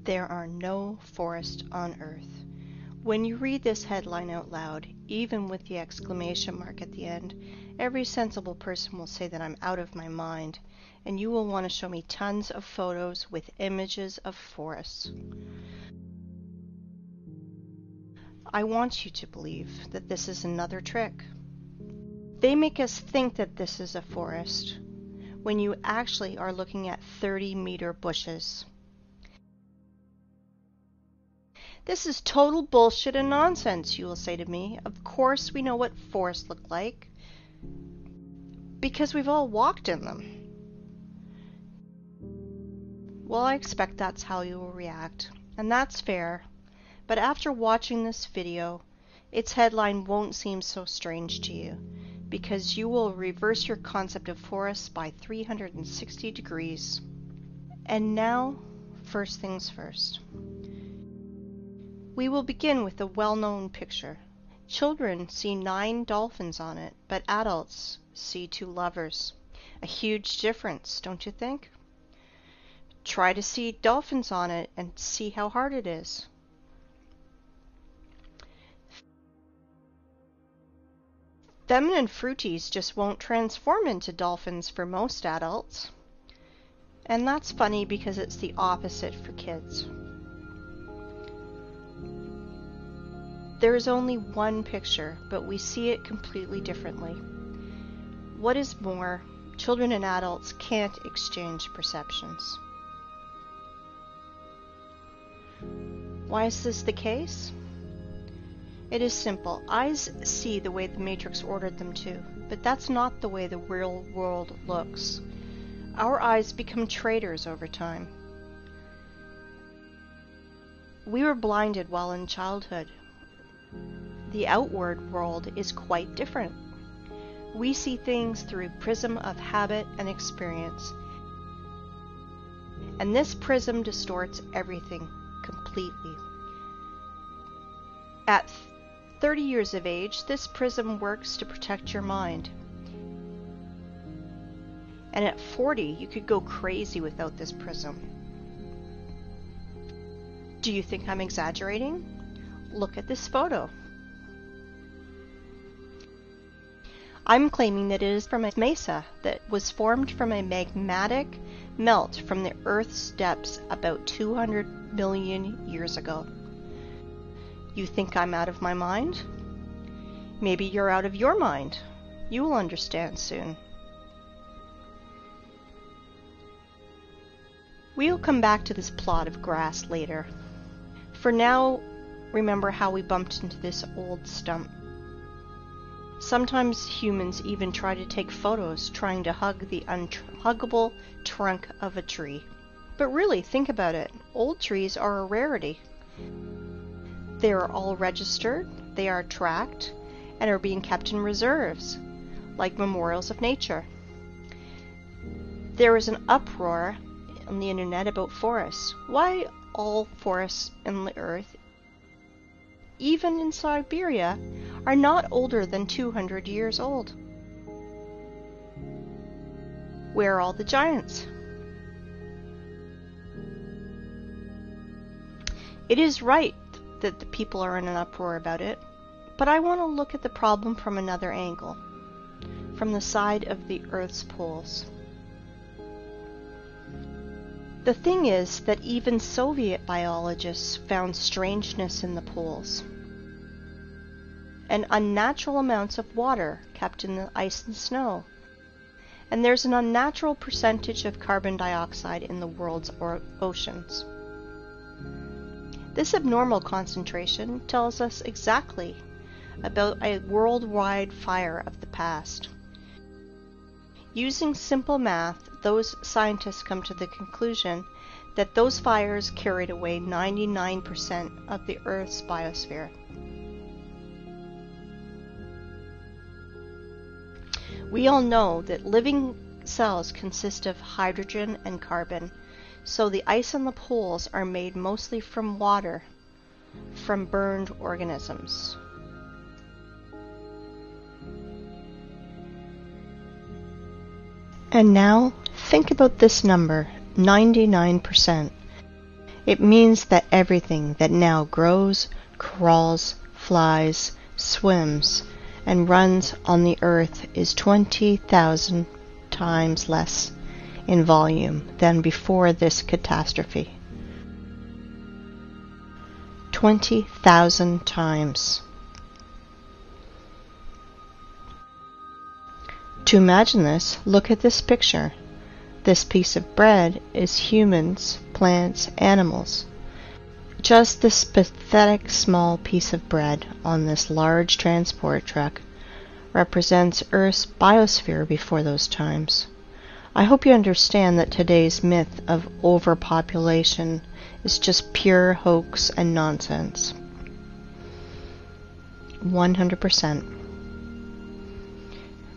There are no forests on Earth. When you read this headline out loud, even with the exclamation mark at the end, every sensible person will say that I'm out of my mind, and you will want to show me tons of photos with images of forests. I want you to believe that this is another trick. They make us think that this is a forest, when you actually are looking at 30-meter bushes. This is total bullshit and nonsense, you will say to me. Of course we know what forests look like, because we've all walked in them. Well, I expect that's how you will react, and that's fair, but after watching this video, its headline won't seem so strange to you, because you will reverse your concept of forests by 360 degrees. And now, first things first. We will begin with a well-known picture. Children see 9 dolphins on it, but adults see 2 lovers. A huge difference, don't you think? Try to see dolphins on it and see how hard it is. Feminine fruities just won't transform into dolphins for most adults. And that's funny because it's the opposite for kids. There is only one picture, but we see it completely differently. What is more, children and adults can't exchange perceptions. Why is this the case? It is simple. Eyes see the way the Matrix ordered them to, but that's not the way the real world looks. Our eyes become traitors over time. We were blinded while in childhood. The outward world is quite different. We see things through a prism of habit and experience. And this prism distorts everything completely. At 30 years of age, this prism works to protect your mind. And at 40, you could go crazy without this prism. Do you think I'm exaggerating? Look at this photo. I'm claiming that it is from a mesa that was formed from a magmatic melt from the Earth's depths about 200 million years ago. You think I'm out of my mind? Maybe you're out of your mind. You will understand soon. We'll come back to this plot of grass later. For now, remember how we bumped into this old stump. Sometimes humans even try to take photos trying to hug the unhuggable trunk of a tree. But really, think about it. Old trees are a rarity. They are all registered, they are tracked, and are being kept in reserves, like memorials of nature. There is an uproar on the internet about forests. Why all forests in the earth, even in Siberia, are not older than 200 years old? Where are all the giants? It is right that the people are in an uproar about it, but I want to look at the problem from another angle, from the side of the Earth's poles. The thing is that even Soviet biologists found strangeness in the poles, and unnatural amounts of water kept in the ice and snow, and there's an unnatural percentage of carbon dioxide in the world's oceans. This abnormal concentration tells us exactly about a worldwide fire of the past. Using simple math, those scientists come to the conclusion that those fires carried away 99% of the Earth's biosphere. We all know that living cells consist of hydrogen and carbon, so the ice on the poles are made mostly from water, from burned organisms. And now, think about this number, 99%. It means that everything that now grows, crawls, flies, swims, and runs on the earth is 20,000 times less in volume than before this catastrophe. 20,000 times. To imagine this, look at this picture. This piece of bread is humans, plants, animals. Just this pathetic small piece of bread on this large transport truck represents Earth's biosphere before those times. I hope you understand that today's myth of overpopulation is just pure hoax and nonsense. 100%.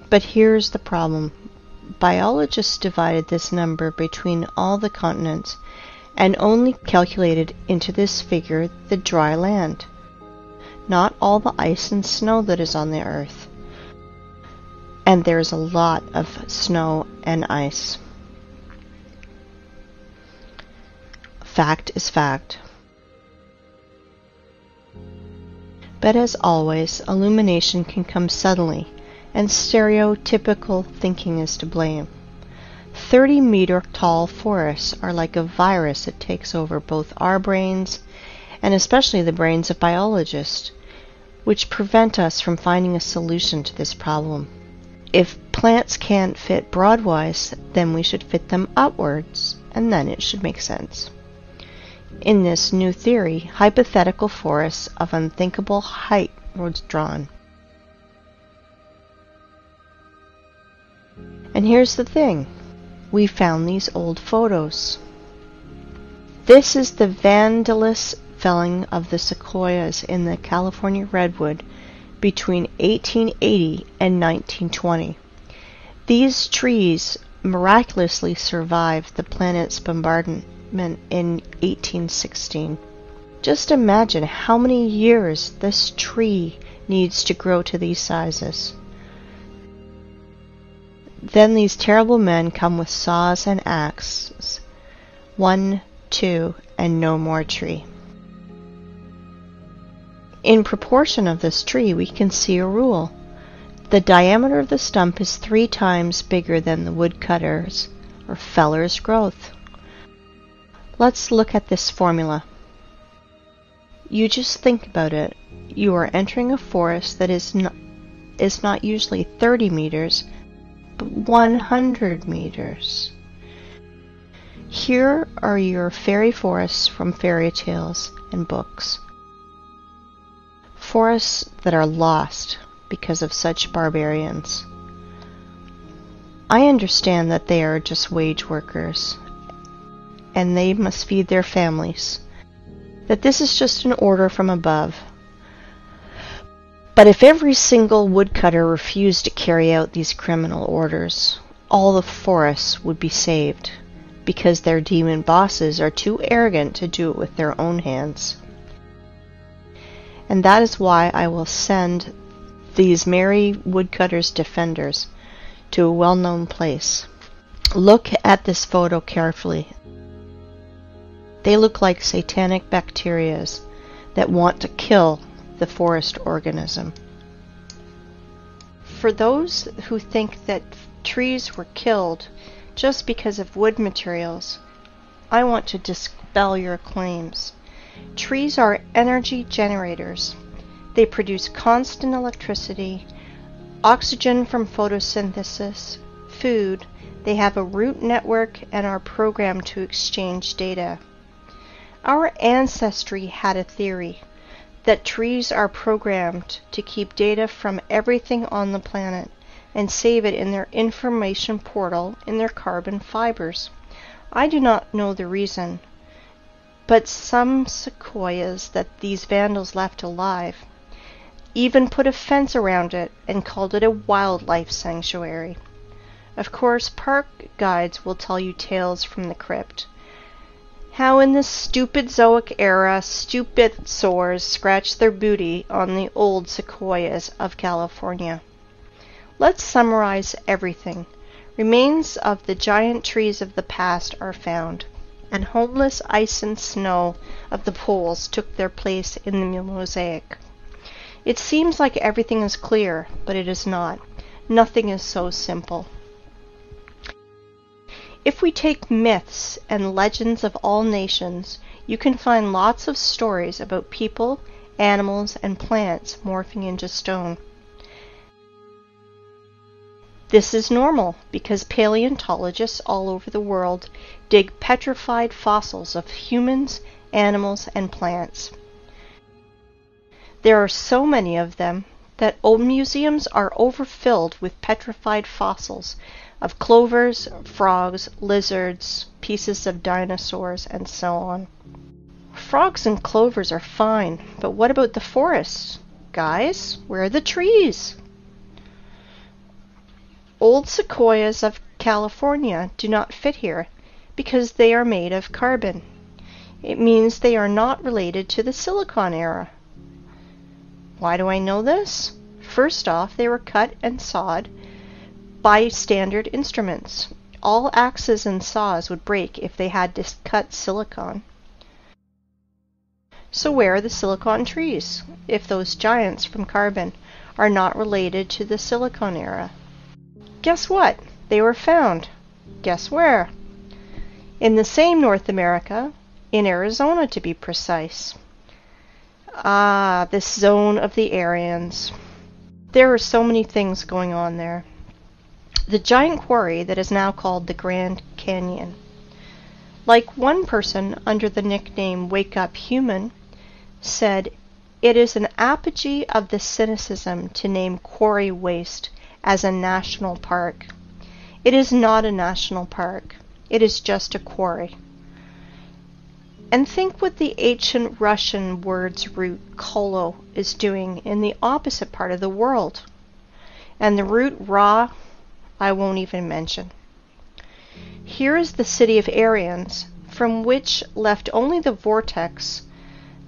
But here's the problem. Biologists divided this number between all the continents and only calculated into this figure the dry land, not all the ice and snow that is on the earth. And there's a lot of snow and ice. Fact is fact. But as always, illumination can come suddenly, and stereotypical thinking is to blame. 30-meter tall forests are like a virus that takes over both our brains and especially the brains of biologists, which prevent us from finding a solution to this problem. If plants can't fit broadwise, then we should fit them upwards, and then it should make sense. In this new theory, hypothetical forests of unthinkable height were drawn. And here's the thing. We found these old photos. This is the vandalous felling of the sequoias in the California redwood between 1880 and 1920. These trees miraculously survived the planet's bombardment in 1816. Just imagine how many years this tree needs to grow to these sizes. Then these terrible men come with saws and axes. 1, 2, and no more tree. In proportion of this tree, we can see a rule. The diameter of the stump is 3 times bigger than the woodcutter's or feller's growth. Let's look at this formula. You just think about it. You are entering a forest that is not usually 30 meters, but 100 meters. Here are your fairy forests from fairy tales and books. Forests that are lost because of such barbarians. I understand that they are just wage workers, and they must feed their families, that this is just an order from above. But if every single woodcutter refused to carry out these criminal orders, all the forests would be saved, because their demon bosses are too arrogant to do it with their own hands. And that is why I will send these merry woodcutters' defenders to a well-known place. Look at this photo carefully. They look like satanic bacterias that want to kill the forest organism. For those who think that trees were killed just because of wood materials, I want to dispel your claims. Trees are energy generators. They produce constant electricity, oxygen from photosynthesis, food. They have a root network and are programmed to exchange data. Our ancestry had a theory that trees are programmed to keep data from everything on the planet and save it in their information portal in their carbon fibers. I do not know the reason, but some sequoias that these vandals left alive even put a fence around it and called it a wildlife sanctuary. Of course, park guides will tell you tales from the crypt. How in this stupid Zoic era, stupid sores scratched their booty on the old sequoias of California. Let's summarize everything. Remains of the giant trees of the past are found. and homeless ice and snow of the poles took their place in the mosaic. It seems like everything is clear, but it is not. Nothing is so simple. If we take myths and legends of all nations, you can find lots of stories about people, animals, and plants morphing into stone. This is normal because paleontologists all over the world dig petrified fossils of humans, animals, and plants. There are so many of them that old museums are overfilled with petrified fossils of clovers, frogs, lizards, pieces of dinosaurs, and so on. Frogs and clovers are fine, but what about the forests? Guys, where are the trees? Old sequoias of California do not fit here because they are made of carbon. It means they are not related to the Silicon era. Why do I know this? First off, they were cut and sawed by standard instruments. All axes and saws would break if they had to cut silicon. So where are the silicon trees, if those giants from carbon are not related to the Silicon era? Guess what? They were found. Guess where? In the same North America, in Arizona to be precise. Ah, this zone of the Aryans. There are so many things going on there. The giant quarry that is now called the Grand Canyon. Like one person under the nickname Wake Up Human said, it is an apogee of the cynicism to name quarry waste as a national park. It is not a national park. It is just a quarry. And think what the ancient Russian word's root kolo is doing in the opposite part of the world. And the root ra, I won't even mention. Here is the city of Aryans, from which left only the vortex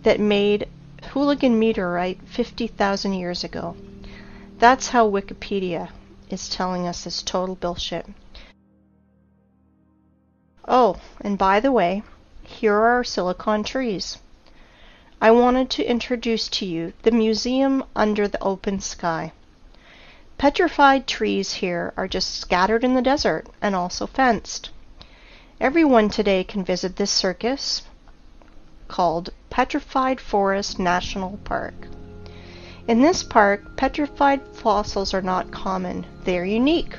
that made Hooligan meteorite 50,000 years ago. That's how Wikipedia is telling us this total bullshit. Oh, and by the way, here are our silicon trees. I wanted to introduce to you the museum under the open sky. Petrified trees here are just scattered in the desert and also fenced. Everyone today can visit this circus called Petrified Forest National Park. In this park, petrified fossils are not common. They are unique.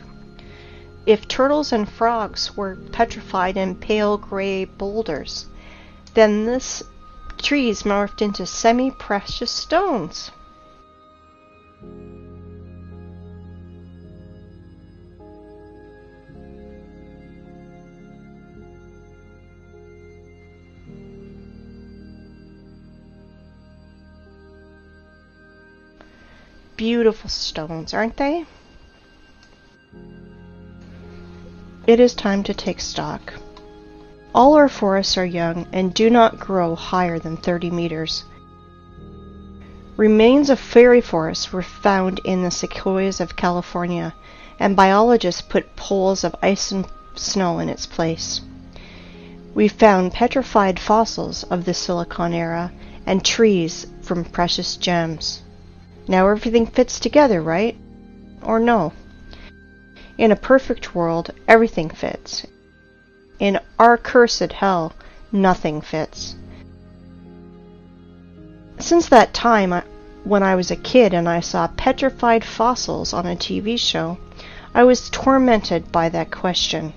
If turtles and frogs were petrified in pale gray boulders, then this trees morphed into semi-precious stones. Beautiful stones, aren't they? It is time to take stock. All our forests are young and do not grow higher than 30 meters. Remains of fairy forests were found in the sequoias of California, and biologists put poles of ice and snow in its place. We found petrified fossils of the Silicon era and trees from precious gems. Now everything fits together, right? Or no? In a perfect world, everything fits. In our cursed hell, nothing fits. Since that time, when I was a kid and I saw petrified fossils on a TV show, I was tormented by that question.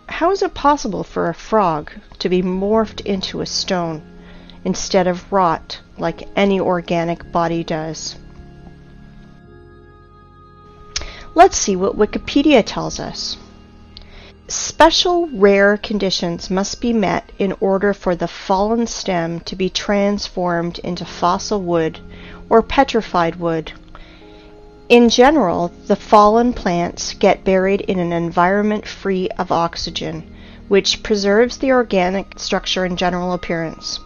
How is it possible for a frog to be morphed into a stone instead of rot like any organic body does? Let's see what Wikipedia tells us. Special rare conditions must be met in order for the fallen stem to be transformed into fossil wood or petrified wood. In general, the fallen plants get buried in an environment free of oxygen, which preserves the organic structure and general appearance.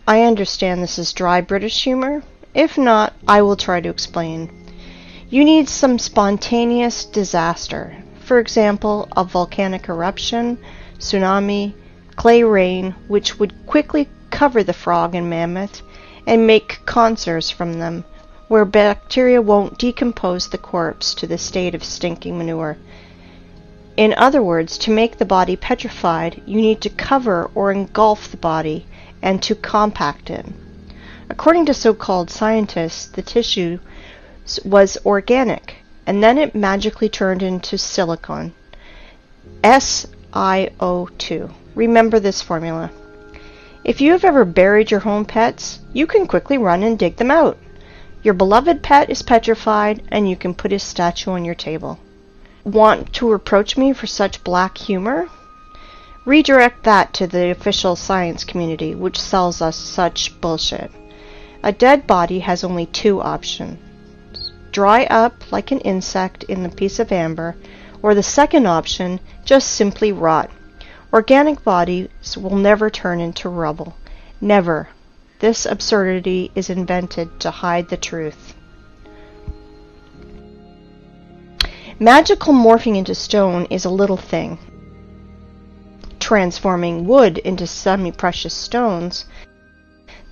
I understand this is dry British humor. If not, I will try to explain. You need some spontaneous disaster. For example, a volcanic eruption, tsunami, clay rain, which would quickly cover the frog and mammoth and make conserves from them, where bacteria won't decompose the corpse to the state of stinking manure. In other words, to make the body petrified, you need to cover or engulf the body and to compact it. According to so-called scientists, the tissue was organic, and then it magically turned into silicon. SiO2. Remember this formula. If you have ever buried your home pets, you can quickly run and dig them out. Your beloved pet is petrified, and you can put his statue on your table. Want to reproach me for such black humor? Redirect that to the official science community, which sells us such bullshit. A dead body has only two options. Dry up like an insect in a piece of amber, or the second option, just simply rot. Organic bodies will never turn into rubble. Never. This absurdity is invented to hide the truth. Magical morphing into stone is a little thing. Transforming wood into semi-precious stones,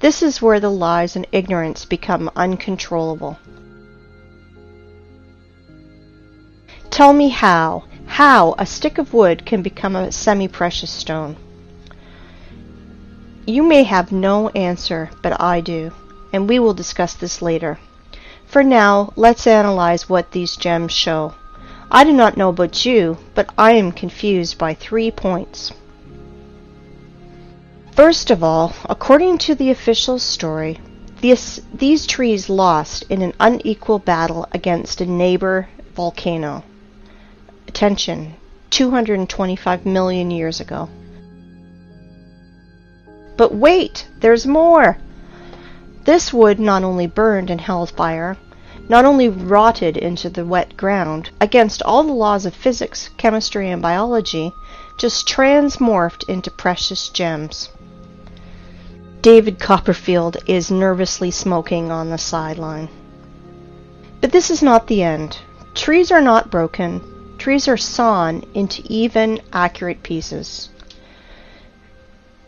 this is where the lies and ignorance become uncontrollable. Tell me how a stick of wood can become a semi-precious stone. You may have no answer, but I do, and we will discuss this later. For now, let's analyze what these gems show. I do not know about you, but I am confused by 3 points. First of all, according to the official story, these trees lost in an unequal battle against a neighbor volcano. Attention, 225 million years ago. But wait, there's more! This wood not only burned in hell's fire, not only rotted into the wet ground, against all the laws of physics, chemistry, and biology, just transmorphed into precious gems. David Copperfield is nervously smoking on the sideline. But this is not the end. Trees are not broken. Trees are sawn into even, accurate pieces.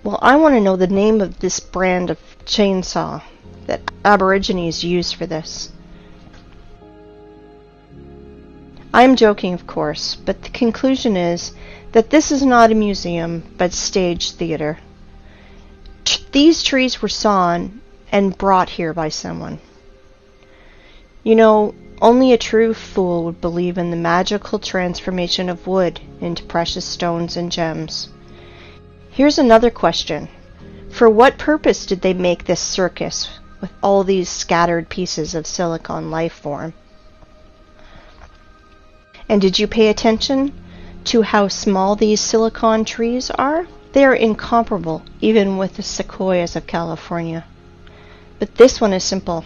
Well, I want to know the name of this brand of chainsaw that Aborigines use for this. I am joking, of course, but the conclusion is that this is not a museum, but stage theater. These trees were sawn and brought here by someone. You know, only a true fool would believe in the magical transformation of wood into precious stones and gems. Here's another question. For what purpose did they make this circus with all these scattered pieces of silicon life form? And did you pay attention to how small these silicon trees are? They are incomparable, even with the sequoias of California. But this one is simple.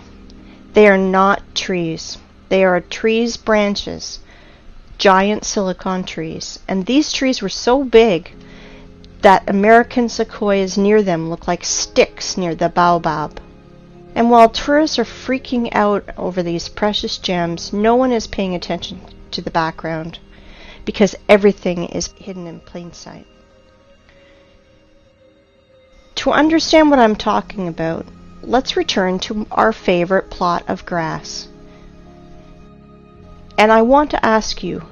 They are not trees. They are trees' branches, giant silicon trees. And these trees were so big that American sequoias near them look like sticks near the baobab. And while tourists are freaking out over these precious gems, no one is paying attention to the background, because everything is hidden in plain sight. To understand what I'm talking about, let's return to our favorite plot of grass. And I want to ask you,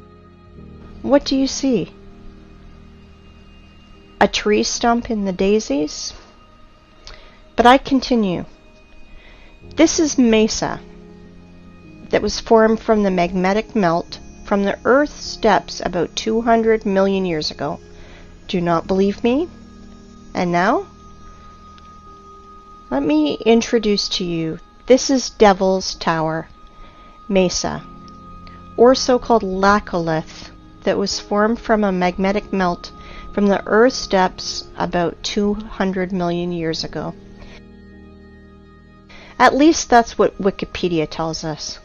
what do you see? A tree stump in the daisies? But I continue. This is mesa that was formed from the magnetic melt from the Earth's depths about 200 million years ago. Do not believe me? And now? Let me introduce to you, this is Devil's Tower, mesa, or so-called laccolith, that was formed from a magnetic melt from the Earth's depths about 200 million years ago. At least that's what Wikipedia tells us.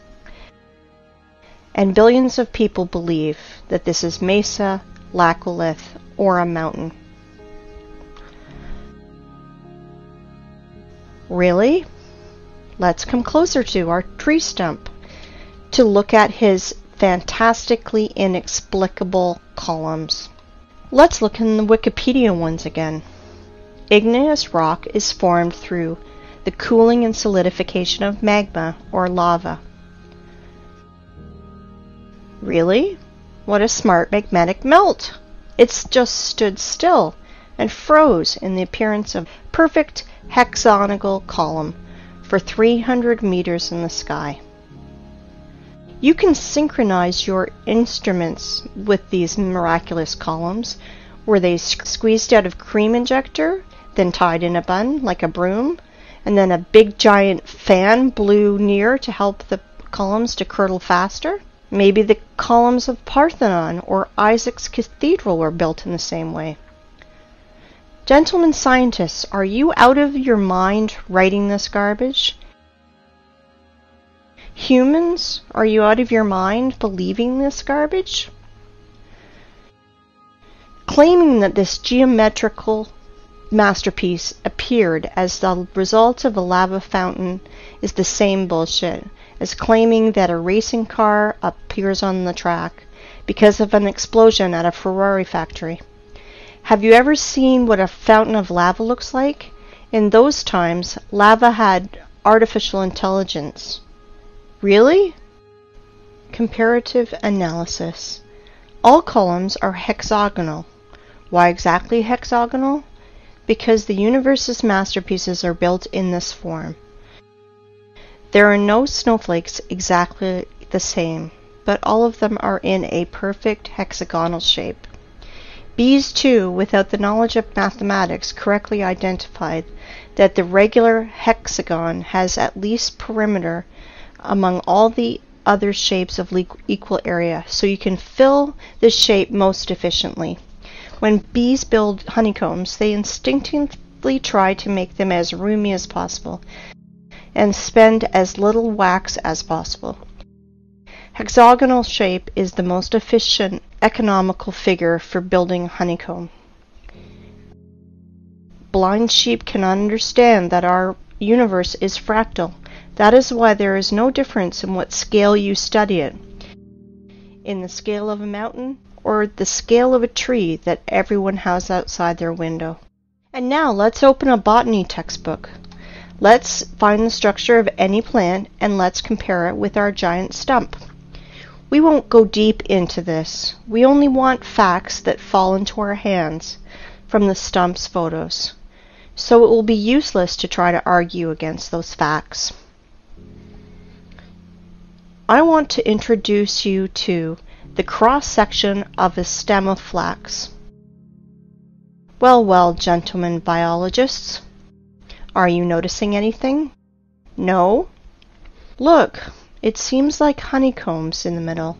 And billions of people believe that this is mesa, laccolith, or a mountain. Really? Let's come closer to our tree stump. to look at his fantastically inexplicable columns. Let's look in the Wikipedia ones again. Igneous rock is formed through the cooling and solidification of magma or lava. Really? What a smart magmatic melt! It's just stood still and froze in the appearance of a perfect hexagonal column for 300 meters in the sky. You can synchronize your instruments with these miraculous columns. Were they squeezed out of cream injector, then tied in a bun like a broom, and then a big giant fan blew near to help the columns to curdle faster? Maybe the columns of Parthenon or Isaac's Cathedral were built in the same way. Gentlemen scientists, are you out of your mind writing this garbage? Humans, are you out of your mind believing this garbage? Claiming that this geometrical masterpiece appeared as the result of a lava fountain is the same bullshit as claiming that a racing car appears on the track because of an explosion at a Ferrari factory. Have you ever seen what a fountain of lava looks like? In those times, lava had artificial intelligence. Really? Comparative analysis. All columns are hexagonal. Why exactly hexagonal? Because the universe's masterpieces are built in this form. There are no snowflakes exactly the same, but all of them are in a perfect hexagonal shape. Bees, too, without the knowledge of mathematics, correctly identified that the regular hexagon has at least perimeter among all the other shapes of equal area, so you can fill this shape most efficiently. When bees build honeycombs, they instinctively try to make them as roomy as possible and spend as little wax as possible. Hexagonal shape is the most efficient, economical figure for building honeycomb. Blind sheep cannot understand that our universe is fractal. That is why there is no difference in what scale you study it. In the scale of a mountain or the scale of a tree that everyone has outside their window. And now let's open a botany textbook. Let's find the structure of any plant and let's compare it with our giant stump. We won't go deep into this. We only want facts that fall into our hands from the stump's photos. So it will be useless to try to argue against those facts. I want to introduce you to the cross-section of a stem of flax. Well, well, gentlemen biologists, are you noticing anything? No? Look, it seems like honeycombs in the middle.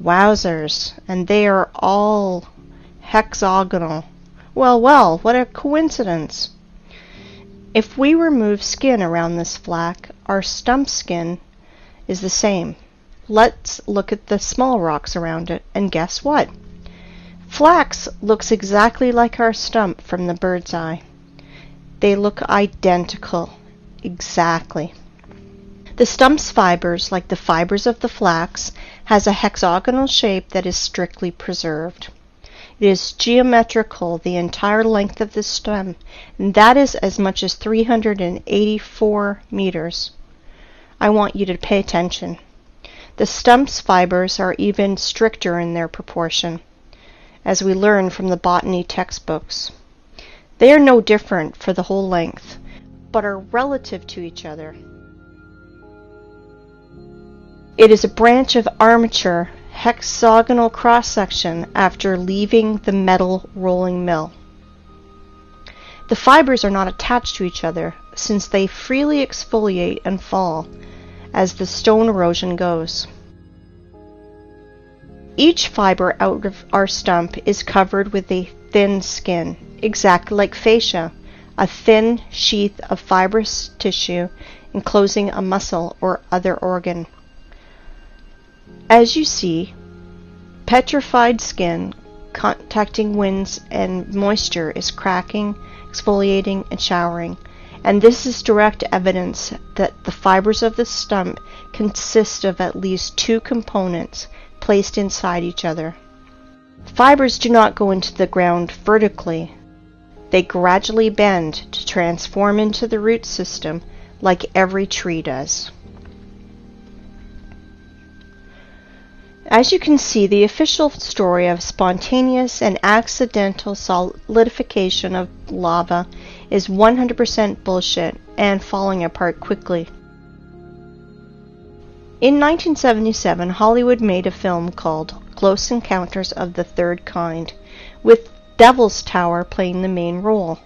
Wowzers, and they are all hexagonal. Well, well, what a coincidence. If we remove skin around this flax, our stump skin is the same. Let's look at the small rocks around it, and guess what? Flax looks exactly like our stump from the bird's eye. They look identical. Exactly. The stump's fibers, like the fibers of the flax, has a hexagonal shape that is strictly preserved. It is geometrical the entire length of the stem, and that is as much as 384 meters. I want you to pay attention. The stump's fibers are even stricter in their proportion, as we learn from the botany textbooks. They are no different for the whole length, but are relative to each other. It is a branch of armature hexagonal cross-section after leaving the metal rolling mill. The fibers are not attached to each other, since they freely exfoliate and fall as the stone erosion goes. Each fiber out of our stump is covered with a thin skin, exactly like fascia, a thin sheath of fibrous tissue enclosing a muscle or other organ. As you see, petrified skin contacting winds and moisture is cracking, exfoliating, and showering, and this is direct evidence that the fibers of the stump consist of at least two components placed inside each other. Fibers do not go into the ground vertically. They gradually bend to transform into the root system like every tree does. As you can see, the official story of spontaneous and accidental solidification of lava is 100% bullshit and falling apart quickly. In 1977, Hollywood made a film called Close Encounters of the Third Kind, with Devil's Tower playing the main role,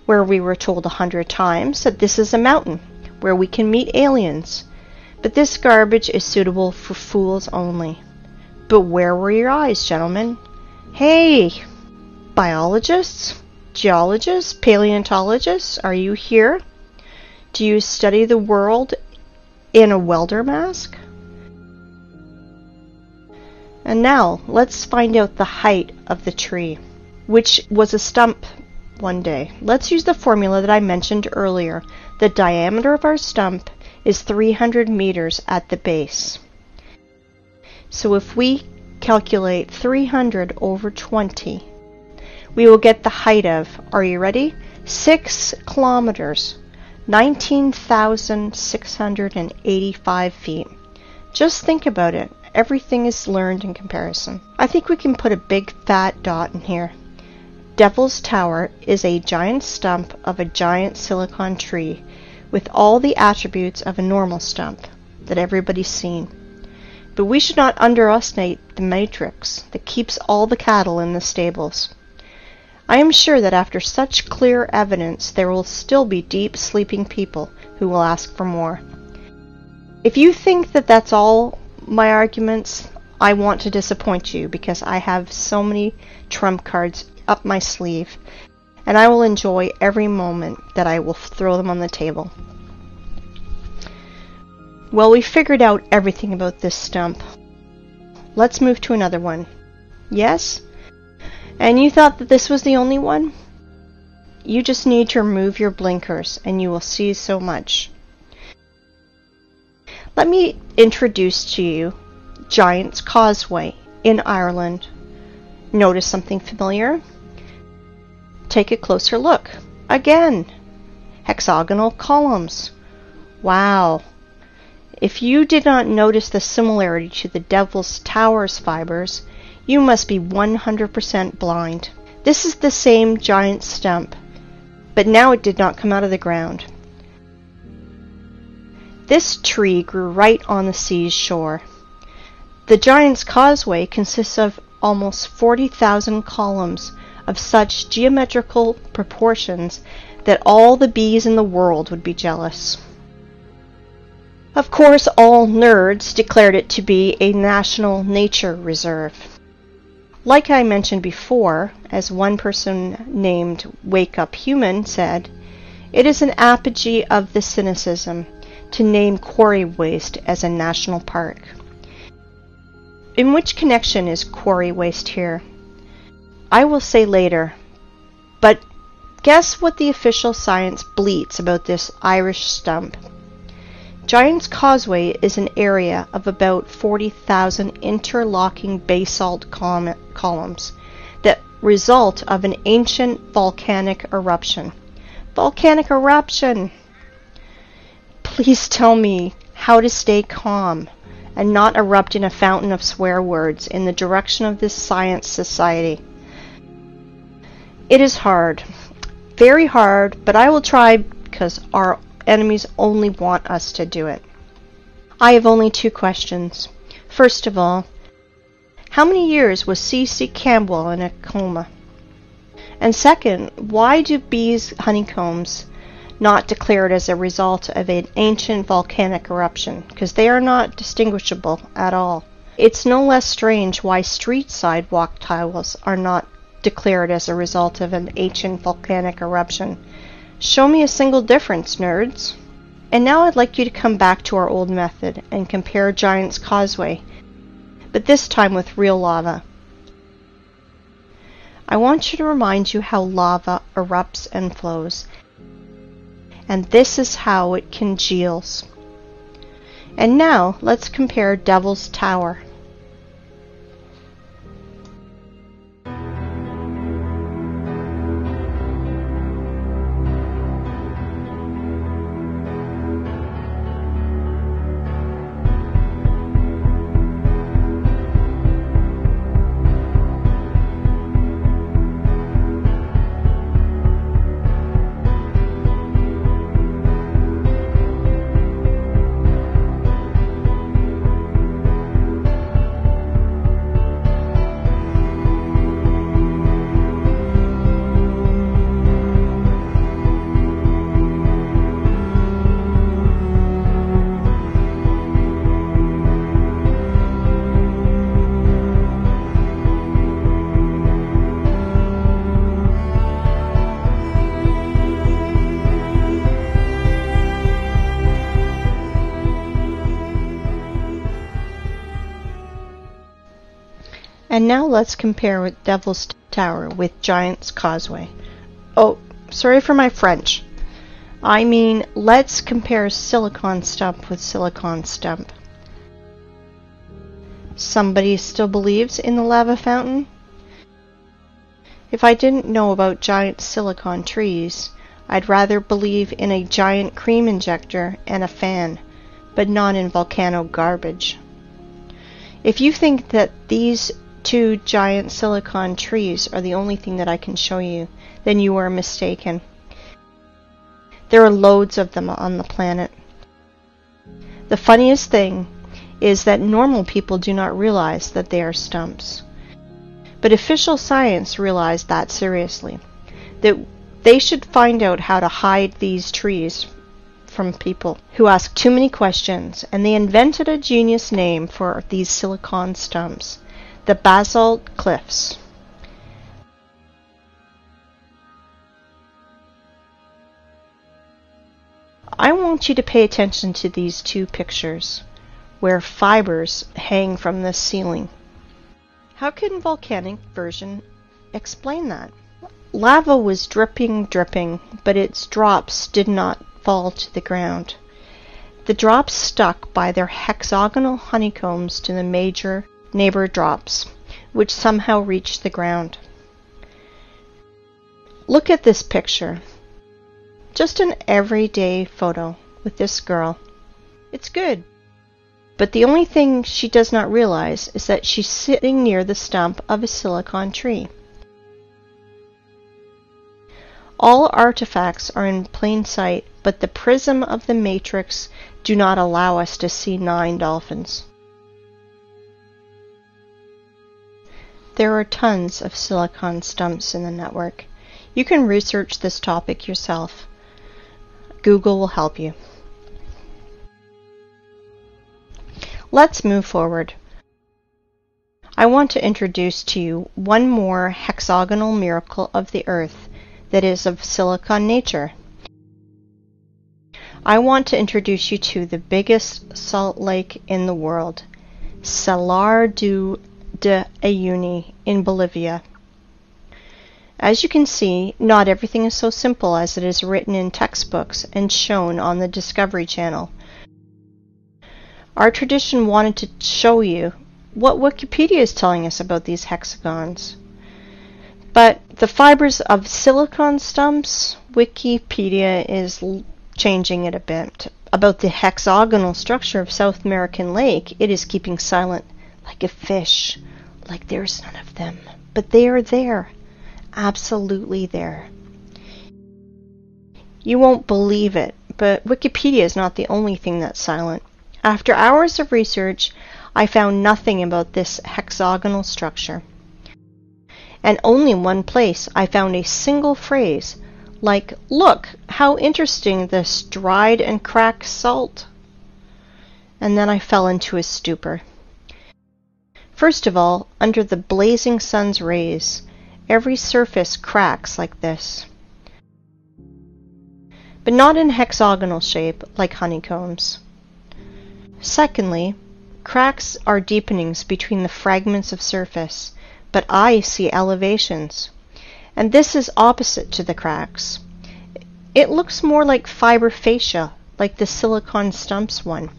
where we were told 100 times that this is a mountain where we can meet aliens, but this garbage is suitable for fools only. But where were your eyes, gentlemen? Hey, biologists, geologists, paleontologists, are you here? Do you study the world in a welder mask? And now, let's find out the height of the tree, which was a stump one day. Let's use the formula that I mentioned earlier. The diameter of our stump is 300 meters at the base. So if we calculate 300 over 20, we will get the height of, are you ready? 6 kilometers, 19,685 feet. Just think about it. Everything is learned in comparison. I think we can put a big fat dot in here. Devil's Tower is a giant stump of a giant silicon tree with all the attributes of a normal stump that everybody's seen. But we should not underestimate the matrix that keeps all the cattle in the stables. I am sure that after such clear evidence, there will still be deep sleeping people who will ask for more. If you think that that's all my arguments, I want to disappoint you, because I have so many trump cards up my sleeve, and I will enjoy every moment that I will throw them on the table. Well, we figured out everything about this stump. Let's move to another one. Yes? And you thought that this was the only one? You just need to remove your blinkers and you will see so much. Let me introduce to you Giant's Causeway in Ireland. Notice something familiar? Take a closer look. Again, hexagonal columns. Wow. If you did not notice the similarity to the Devil's Tower's fibers, you must be 100% blind. This is the same giant stump, but now it did not come out of the ground. This tree grew right on the sea's shore. The Giant's Causeway consists of almost 40,000 columns of such geometrical proportions that all the bees in the world would be jealous. Of course, all nerds declared it to be a national nature reserve. Like I mentioned before, as one person named Wake Up Human said, it is an apogee of the cynicism to name quarry waste as a national park. In which connection is quarry waste here? I will say later, but guess what the official science bleats about this Irish stump? Giant's Causeway is an area of about 40,000 interlocking basalt columns that result of an ancient volcanic eruption. Volcanic eruption! Please tell me how to stay calm and not erupt in a fountain of swear words in the direction of this science society. It is hard, very hard, but I will try because our enemies only want us to do it. I have only 2 questions. First of all, how many years was C.C. Campbell in a coma? And second, why do bees' honeycombs not declared as a result of an ancient volcanic eruption? Because they are not distinguishable at all. It's no less strange why street sidewalk tiles are not declared as a result of an ancient volcanic eruption. Show me a single difference, nerds. And now I'd like you to come back to our old method and compare Giant's Causeway, but this time with real lava. I want you to remind you how lava erupts and flows, and this is how it congeals. And now let's compare Devil's Tower. And now let's compare with Devil's Tower with Giant's Causeway. Oh, sorry for my French. I mean, let's compare silicon stump with silicon stump. Somebody still believes in the lava fountain? If I didn't know about giant silicon trees, I'd rather believe in a giant cream injector and a fan, but not in volcano garbage. If you think that these two giant silicon trees are the only thing that I can show you, then you are mistaken. There are loads of them on the planet. The funniest thing is that normal people do not realize that they are stumps. But official science realized that seriously, that they should find out how to hide these trees from people who ask too many questions, and they invented a genius name for these silicon stumps: the basalt cliffs. I want you to pay attention to these two pictures where fibers hang from the ceiling. How can volcanic version explain that? Lava was dripping, but its drops did not fall to the ground. The drops stuck by their hexagonal honeycombs to the major neighbor drops, which somehow reached the ground. Look at this picture. Just an everyday photo with this girl. It's good. But the only thing she does not realize is that she's sitting near the stump of a silicon tree. All artifacts are in plain sight, but the prism of the matrix do not allow us to see 9 dolphins. There are tons of silicon stumps in the network. You can research this topic yourself. Google will help you. Let's move forward. I want to introduce to you one more hexagonal miracle of the Earth that is of silicon nature. I want to introduce you to the biggest salt lake in the world, Salar de Uyuni in Bolivia. As you can see, not everything is so simple as it is written in textbooks and shown on the Discovery Channel. Our tradition wanted to show you what Wikipedia is telling us about these hexagons. But the fibers of silicon stumps, Wikipedia is changing it a bit. About the hexagonal structure of South American Lake, it is keeping silent, like a fish, like there's none of them. But they are there, absolutely there. You won't believe it, but Wikipedia is not the only thing that's silent. After hours of research, I found nothing about this hexagonal structure. And only in one place I found a single phrase, like, "Look, how interesting this dried and cracked salt." And then I fell into a stupor. First of all, under the blazing sun's rays, every surface cracks like this. But not in hexagonal shape, like honeycombs. Secondly, cracks are deepenings between the fragments of surface, but I see elevations. And this is opposite to the cracks. It looks more like fiber fascia, like the silicon stumps one.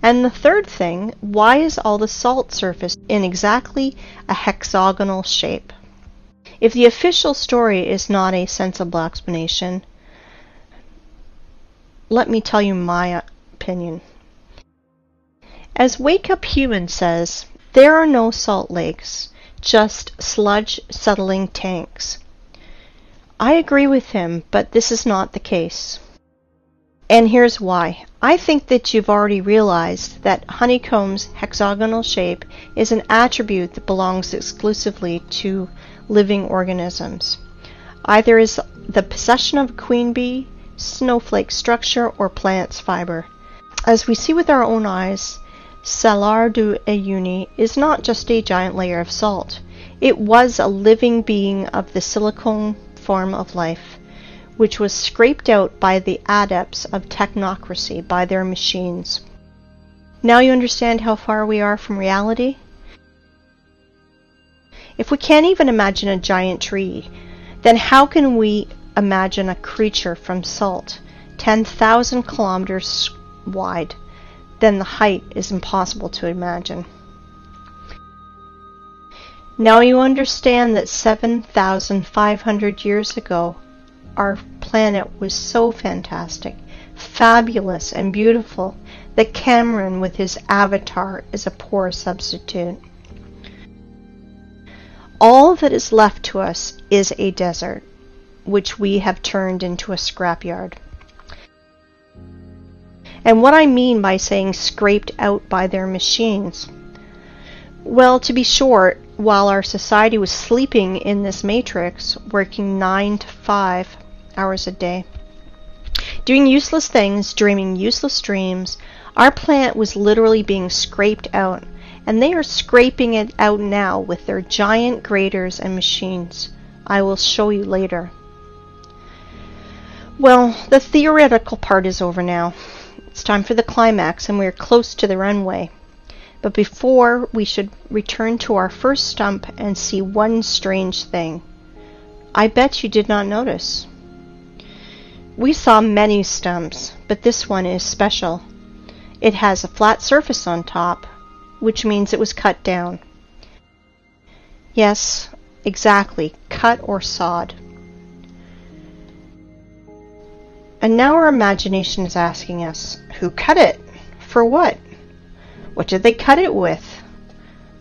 And the third thing, why is all the salt surface in exactly a hexagonal shape? If the official story is not a sensible explanation, let me tell you my opinion. As Wake Up Human says, there are no salt lakes, just sludge settling tanks. I agree with him, but this is not the case. And here's why. I think that you've already realized that honeycomb's hexagonal shape is an attribute that belongs exclusively to living organisms. Either is the possession of a queen bee, snowflake structure, or plant's fiber. As we see with our own eyes, Salar du Uyuni is not just a giant layer of salt. It was a living being of the silicone form of life, which was scraped out by the adepts of technocracy, by their machines. Now you understand how far we are from reality? If we can't even imagine a giant tree, then how can we imagine a creature from salt, 10,000 kilometers wide? Then the height is impossible to imagine. Now you understand that 7,500 years ago, our planet was so fantastic, fabulous, and beautiful that Cameron with his avatar is a poor substitute. All that is left to us is a desert, which we have turned into a scrapyard. And what I mean by saying scraped out by their machines, well, to be short, while our society was sleeping in this matrix, working 9 to 5 hours a day, doing useless things, dreaming useless dreams, our planet was literally being scraped out, and they are scraping it out now with their giant graders and machines. I will show you later. Well, the theoretical part is over now. It's time for the climax, and we are close to the runway. But before, we should return to our first stump and see one strange thing. I bet you did not notice. We saw many stumps, but this one is special. It has a flat surface on top, which means it was cut down. Yes, exactly, cut or sawed. And now our imagination is asking us, who cut it? For what? What did they cut it with?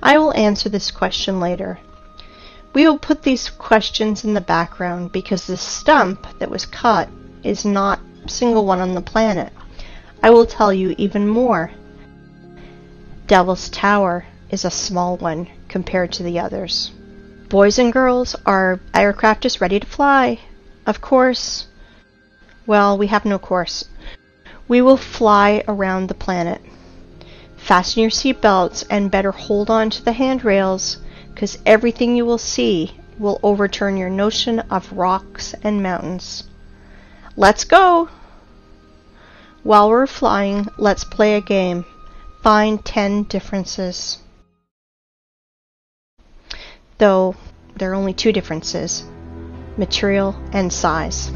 I will answer this question later. We will put these questions in the background because the stump that was cut is not a single one on the planet. I will tell you even more. Devil's Tower is a small one compared to the others. Boys and girls, our aircraft is ready to fly. Of course. Well, we have no course. We will fly around the planet. Fasten your seatbelts and better hold on to the handrails, because everything you will see will overturn your notion of rocks and mountains. Let's go! While we're flying, let's play a game. Find 10 differences. Though there are only 2 differences, material and size.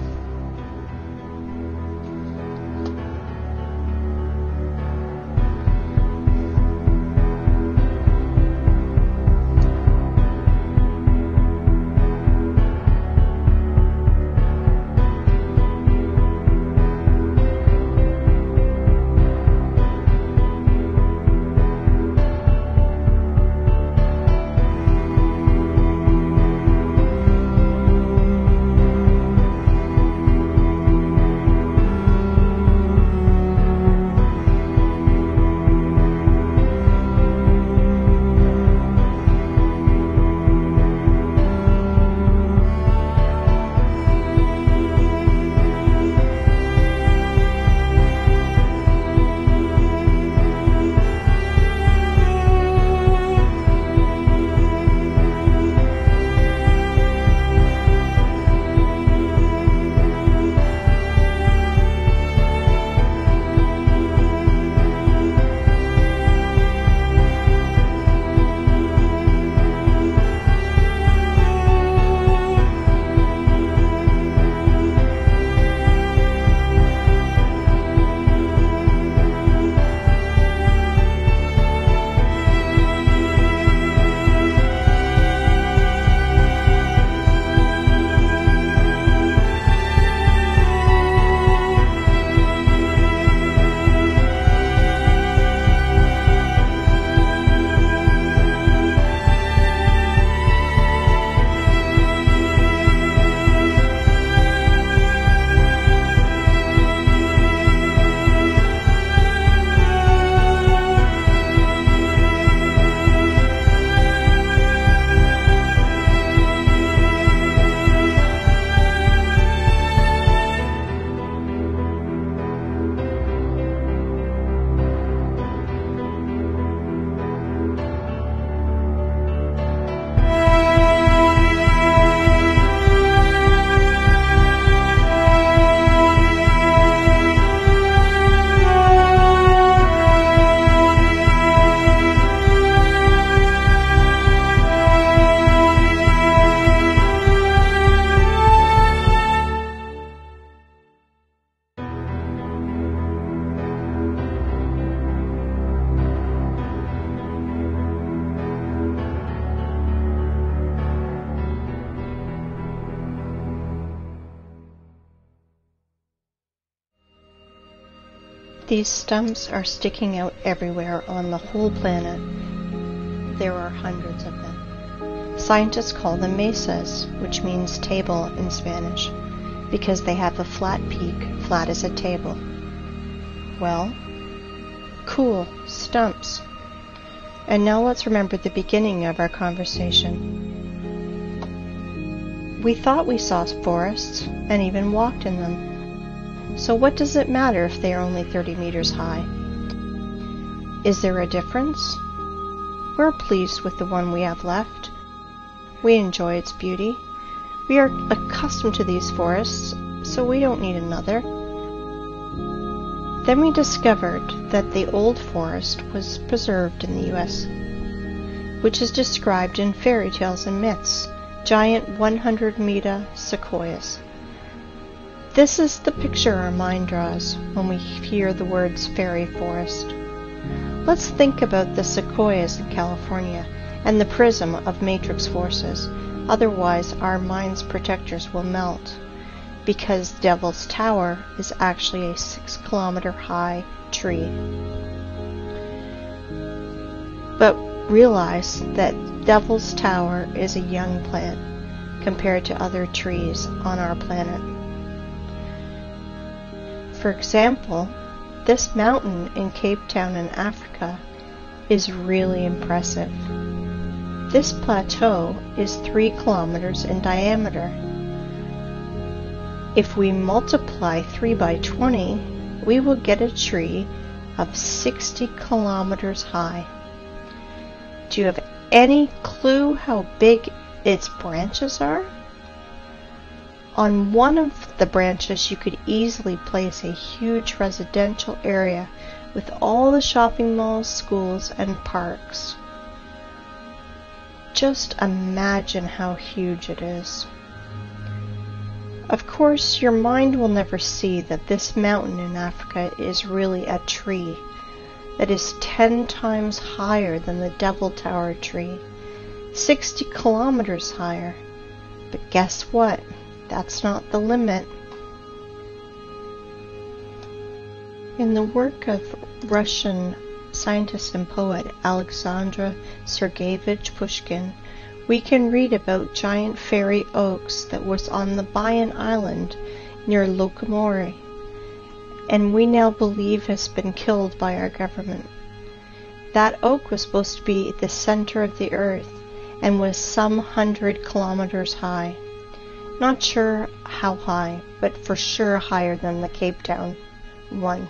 These stumps are sticking out everywhere on the whole planet. There are hundreds of them. Scientists call them mesas, which means table in Spanish, because they have a flat peak, flat as a table. Well, cool, stumps. And now let's remember the beginning of our conversation. We thought we saw forests and even walked in them. So what does it matter if they are only 30 meters high? Is there a difference? We're pleased with the one we have left. We enjoy its beauty. We are accustomed to these forests, so we don't need another. Then we discovered that the old forest was preserved in the U.S., which is described in fairy tales and myths, giant 100-meter sequoias. This is the picture our mind draws when we hear the words fairy forest. Let's think about the sequoias in California and the prism of matrix forces, otherwise our mind's protectors will melt, because Devil's Tower is actually a 6-kilometer high tree. But realize that Devil's Tower is a young plant compared to other trees on our planet. For example, this mountain in Cape Town in Africa is really impressive. This plateau is 3 kilometers in diameter. If we multiply 3 by 20, we will get a tree of 60 kilometers high. Do you have any clue how big its branches are? On one of the branches, you could easily place a huge residential area with all the shopping malls, schools, and parks. Just imagine how huge it is. Of course, your mind will never see that this mountain in Africa is really a tree that is 10 times higher than the Devil Tower tree, 60 kilometers higher. But guess what? That's not the limit. In the work of Russian scientist and poet Alexander Sergeyevich Pushkin, we can read about giant fairy oaks that was on the Bayan Island near Lokomori, and we now believe has been killed by our government. That oak was supposed to be the center of the earth and was some 100 kilometers high. Not sure how high, but for sure higher than the Cape Town one.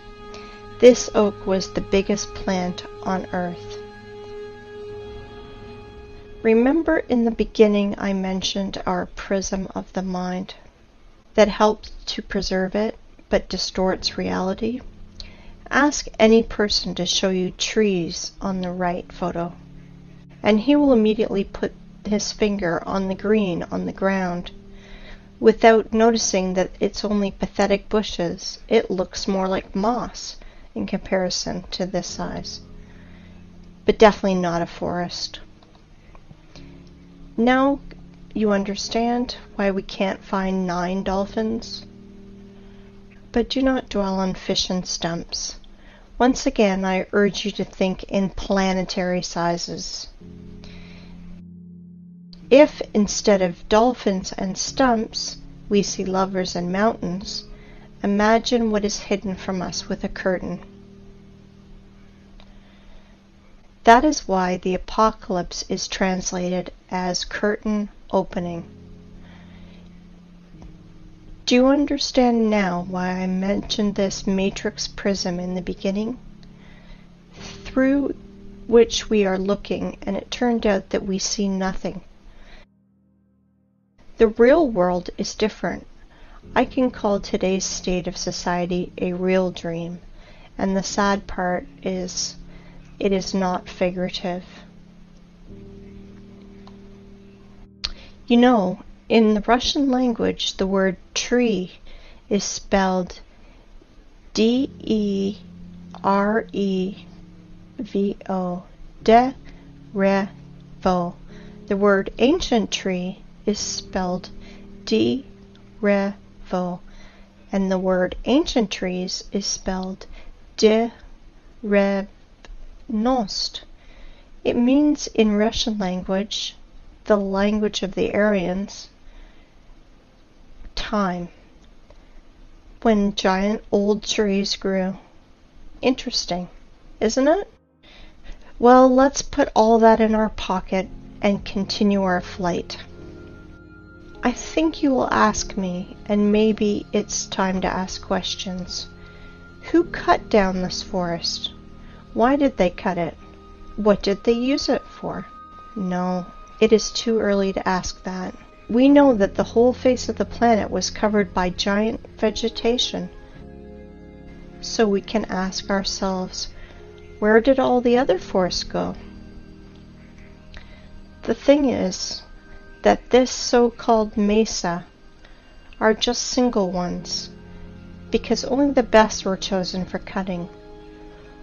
This oak was the biggest plant on Earth. Remember in the beginning I mentioned our prism of the mind that helps to preserve it but distorts reality? Ask any person to show you trees on the right photo, and he will immediately put his finger on the green on the ground. Without noticing that it's only pathetic bushes, it looks more like moss in comparison to this size. But definitely not a forest. Now you understand why we can't find 9 dolphins? But do not dwell on fish and stumps. Once again, I urge you to think in planetary sizes. If instead of dolphins and stumps, we see lovers and mountains, imagine what is hidden from us with a curtain. That is why the apocalypse is translated as curtain opening. Do you understand now why I mentioned this matrix prism in the beginning? Through which we are looking, and it turned out that we see nothing. The real world is different. I can call today's state of society a real dream, and the sad part is it is not figurative. You know, in the Russian language, the word tree is spelled D-E-R-E-V-O, de-re-vo. The word ancient tree is spelled D-re-vo, and the word ancient trees is spelled de revnost. It means in Russian language, the language of the Aryans, time, when giant old trees grew. Interesting, isn't it? Well, let's put all that in our pocket and continue our flight. I think you will ask me, and maybe it's time to ask questions. Who cut down this forest? Why did they cut it? What did they use it for? No, it is too early to ask that. We know that the whole face of the planet was covered by giant vegetation. So we can ask ourselves, where did all the other forests go? The thing is that this so-called mesa are just single ones, because only the best were chosen for cutting.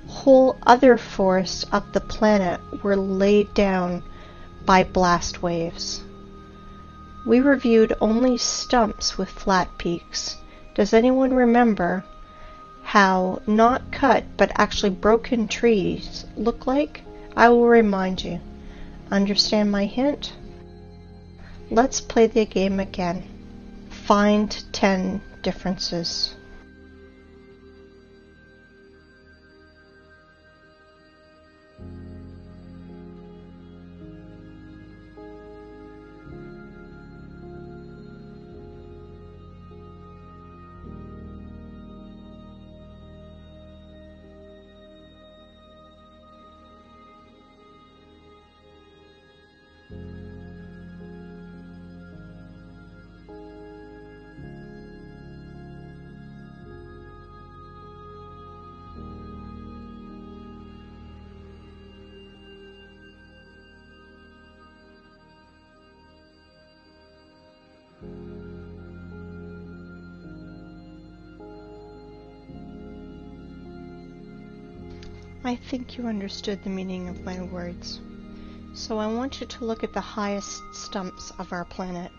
Whole other forests of the planet were laid down by blast waves. We reviewed only stumps with flat peaks. Does anyone remember how not cut but actually broken trees look like? I will remind you. Understand my hint? Let's play the game again. Find 10 differences. I think you understood the meaning of my words. So I want you to look at the highest stumps of our planet.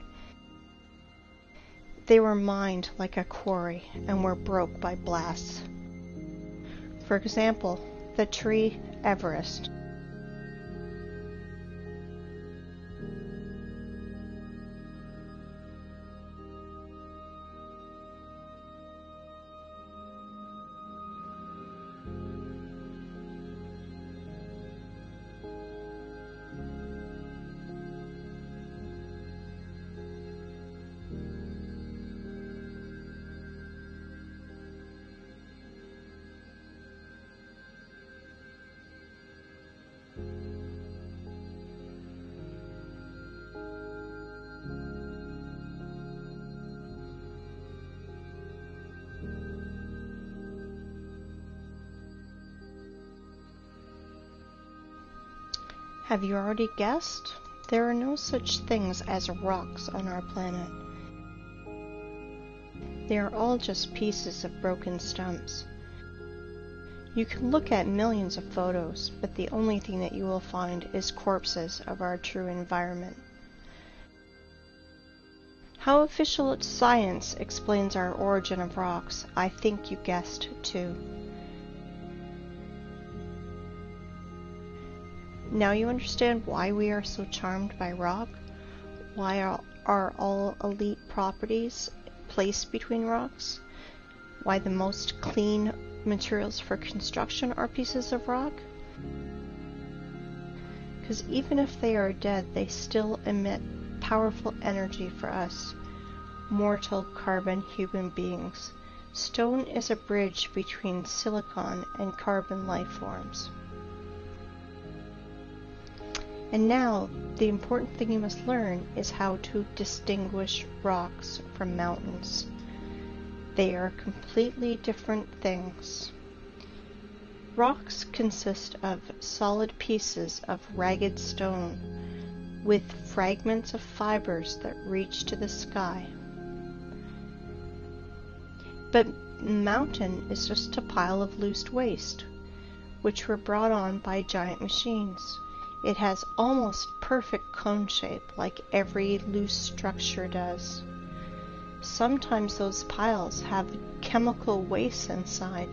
They were mined like a quarry and were broke by blasts. For example, the tree Everest. Have you already guessed? There are no such things as rocks on our planet. They are all just pieces of broken stumps. You can look at millions of photos, but the only thing that you will find is corpses of our true environment. How official science explains our origin of rocks, I think you guessed too. Now you understand why we are so charmed by rock? Why are all elite properties placed between rocks? Why the most clean materials for construction are pieces of rock? Because even if they are dead, they still emit powerful energy for us, mortal carbon human beings. Stone is a bridge between silicon and carbon life forms. And now, the important thing you must learn is how to distinguish rocks from mountains. They are completely different things. Rocks consist of solid pieces of ragged stone with fragments of fibers that reach to the sky. But mountain is just a pile of loose waste, which were brought on by giant machines. It has almost perfect cone shape, like every loose structure does. Sometimes those piles have chemical waste inside,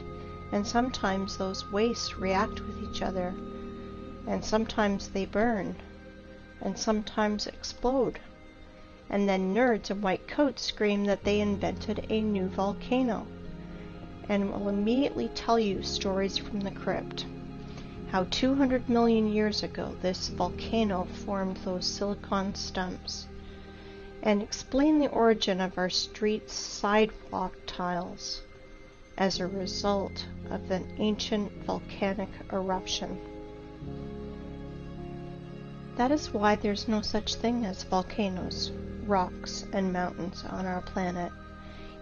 And sometimes those wastes react with each other, and sometimes they burn, and sometimes explode. And then nerds in white coats scream that they invented a new volcano, and will immediately tell you stories from the crypt. How 200 million years ago this volcano formed those silicon stumps, and explain the origin of our street sidewalk tiles as a result of an ancient volcanic eruption. That is why there's no such thing as volcanoes, rocks, and mountains on our planet.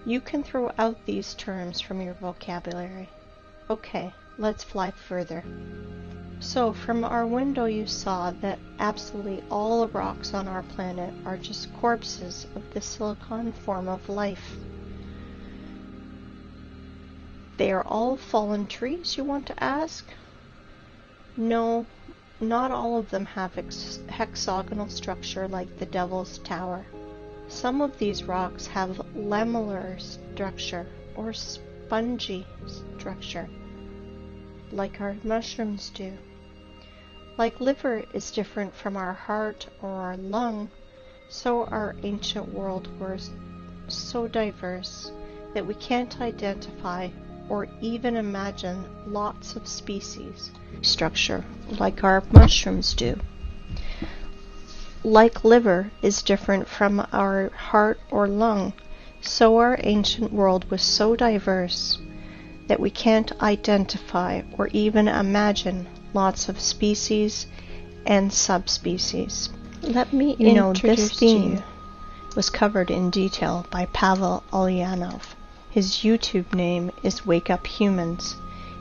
You can throw out these terms from your vocabulary. Okay, let's fly further. So from our window you saw that absolutely all the rocks on our planet are just corpses of the silicon form of life. They are all fallen trees, you want to ask? No, not all of them have hexagonal structure like the Devil's Tower. Some of these rocks have lamellar structure or spongy structure, like our mushrooms do. Like liver is different from our heart or our lung, so our ancient world was so diverse that we can't identify or even imagine lots of species structure like our mushrooms do. Like liver is different from our heart or lung, so our ancient world was so diverse that we can't identify or even imagine lots of species and subspecies. Let me introduce this theme was covered in detail by Pavel Ulyanov. His YouTube name is Wake Up Humans.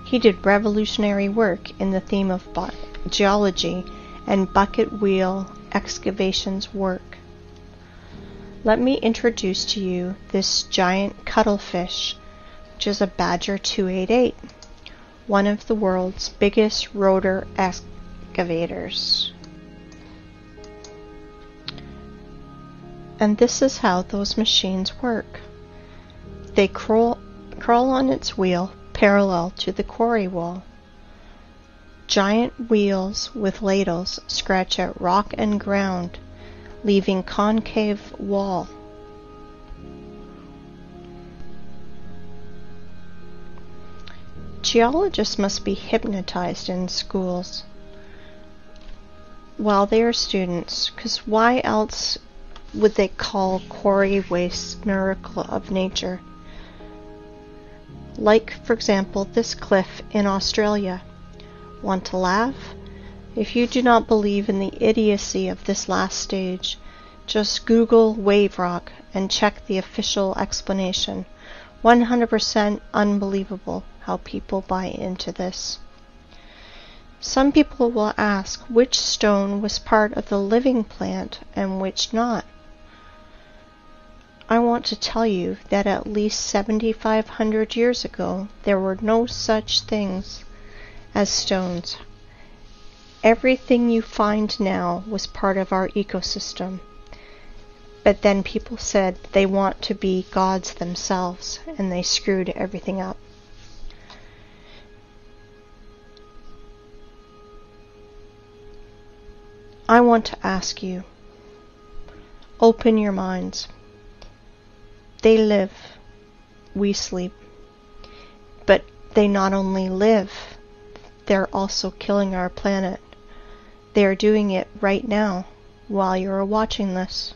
He did revolutionary work in the theme of geology and bucket wheel excavations work. Let me introduce to you this giant cuttlefish, which is a Badger 288, one of the world's biggest rotor excavators. And this is how those machines work. They crawl on its wheel parallel to the quarry wall. Giant wheels with ladles scratch at rock and ground, leaving concave wall. Geologists must be hypnotized in schools while they are students, because why else would they call quarry waste miracle of nature? Like, for example, this cliff in Australia. Want to laugh? If you do not believe in the idiocy of this last stage, just Google wave rock and check the official explanation. 100% unbelievable how people buy into this. Some people will ask which stone was part of the living plant and which not. I want to tell you that at least 7,500 years ago there were no such things as stones. Everything you find now was part of our ecosystem. But then people said they want to be gods themselves, and they screwed everything up. I want to ask you, open your minds. They live, we sleep. But they not only live, they're also killing our planet. They are doing it right now while you're watching this.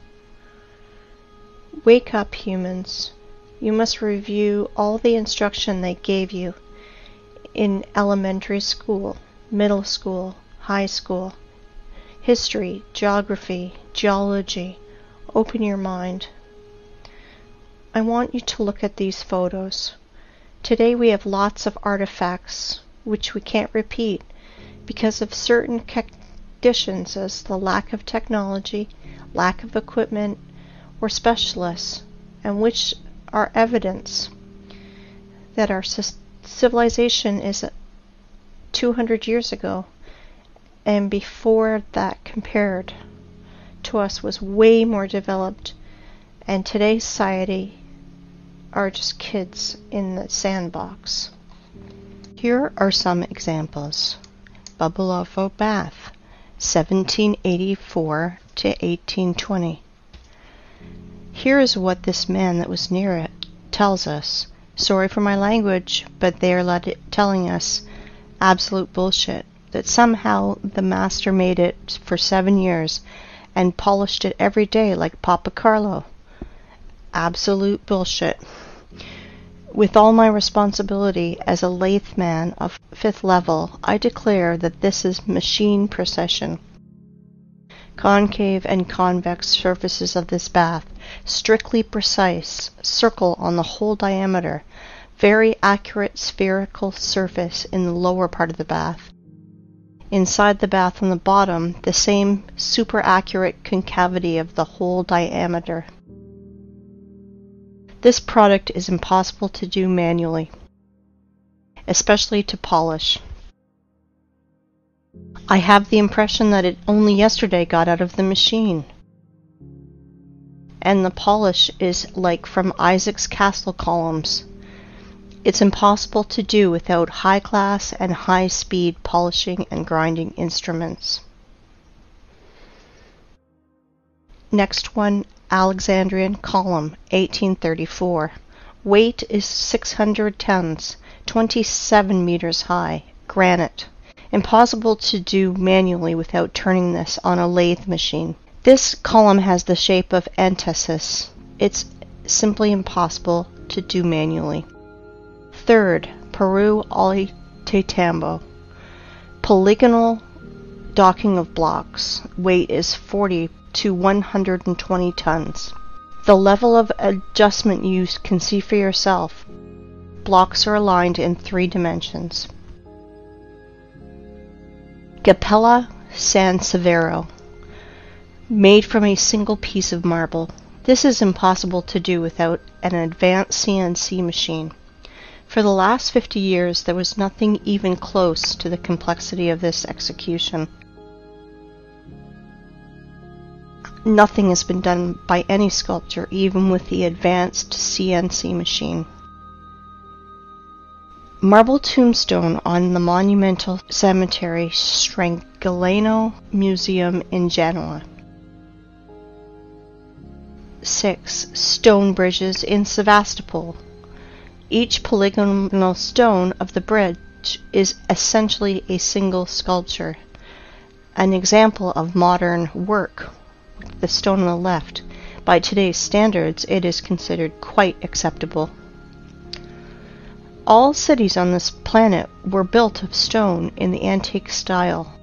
Wake up, humans. You must review all the instruction they gave you in elementary school, middle school, high school, history, geography, geology. Open your mind. I want you to look at these photos. Today we have lots of artifacts which we can't repeat because of certain conditions as the lack of technology, lack of equipment, or specialists, and which are evidence that our civilization is 200 years ago, and before that compared to us was way more developed, and today's society are just kids in the sandbox. Here are some examples. Bubbleovo Bath, 1784 to 1820. Here is what this man that was near it tells us. Sorry for my language, but they are telling us absolute bullshit. That somehow the master made it for 7 years and polished it every day like Papa Carlo. Absolute bullshit. With all my responsibility as a lathe man of 5th level, I declare that this is machine precision. Concave and convex surfaces of this bath, strictly precise, circle on the whole diameter, very accurate spherical surface in the lower part of the bath. Inside the bath on the bottom, the same super accurate concavity of the whole diameter. This product is impossible to do manually, especially to polish. I have the impression that it only yesterday got out of the machine. And the polish is like from Isaac's castle columns. It's impossible to do without high-class and high-speed polishing and grinding instruments. Next one, Alexandrian column, 1834. Weight is 600 tons, 27 meters high, granite. Impossible to do manually without turning this on a lathe machine. This column has the shape of antithesis. It's simply impossible to do manually. Third, Peru Ollantaytambo. Polygonal docking of blocks. Weight is 40 to 120 tons. The level of adjustment you can see for yourself. Blocks are aligned in 3 dimensions. Capella San Severo. Made from a single piece of marble. This is impossible to do without an advanced CNC machine. For the last 50 years, there was nothing even close to the complexity of this execution. Nothing has been done by any sculptor, even with the advanced CNC machine. Marble tombstone on the monumental cemetery Strangolano Museum in Genoa. 6. Stone bridges in Sevastopol. Each polygonal stone of the bridge is essentially a single sculpture, an example of modern work. The stone on the left. By today's standards, it is considered quite acceptable. All cities on this planet were built of stone in the antique style,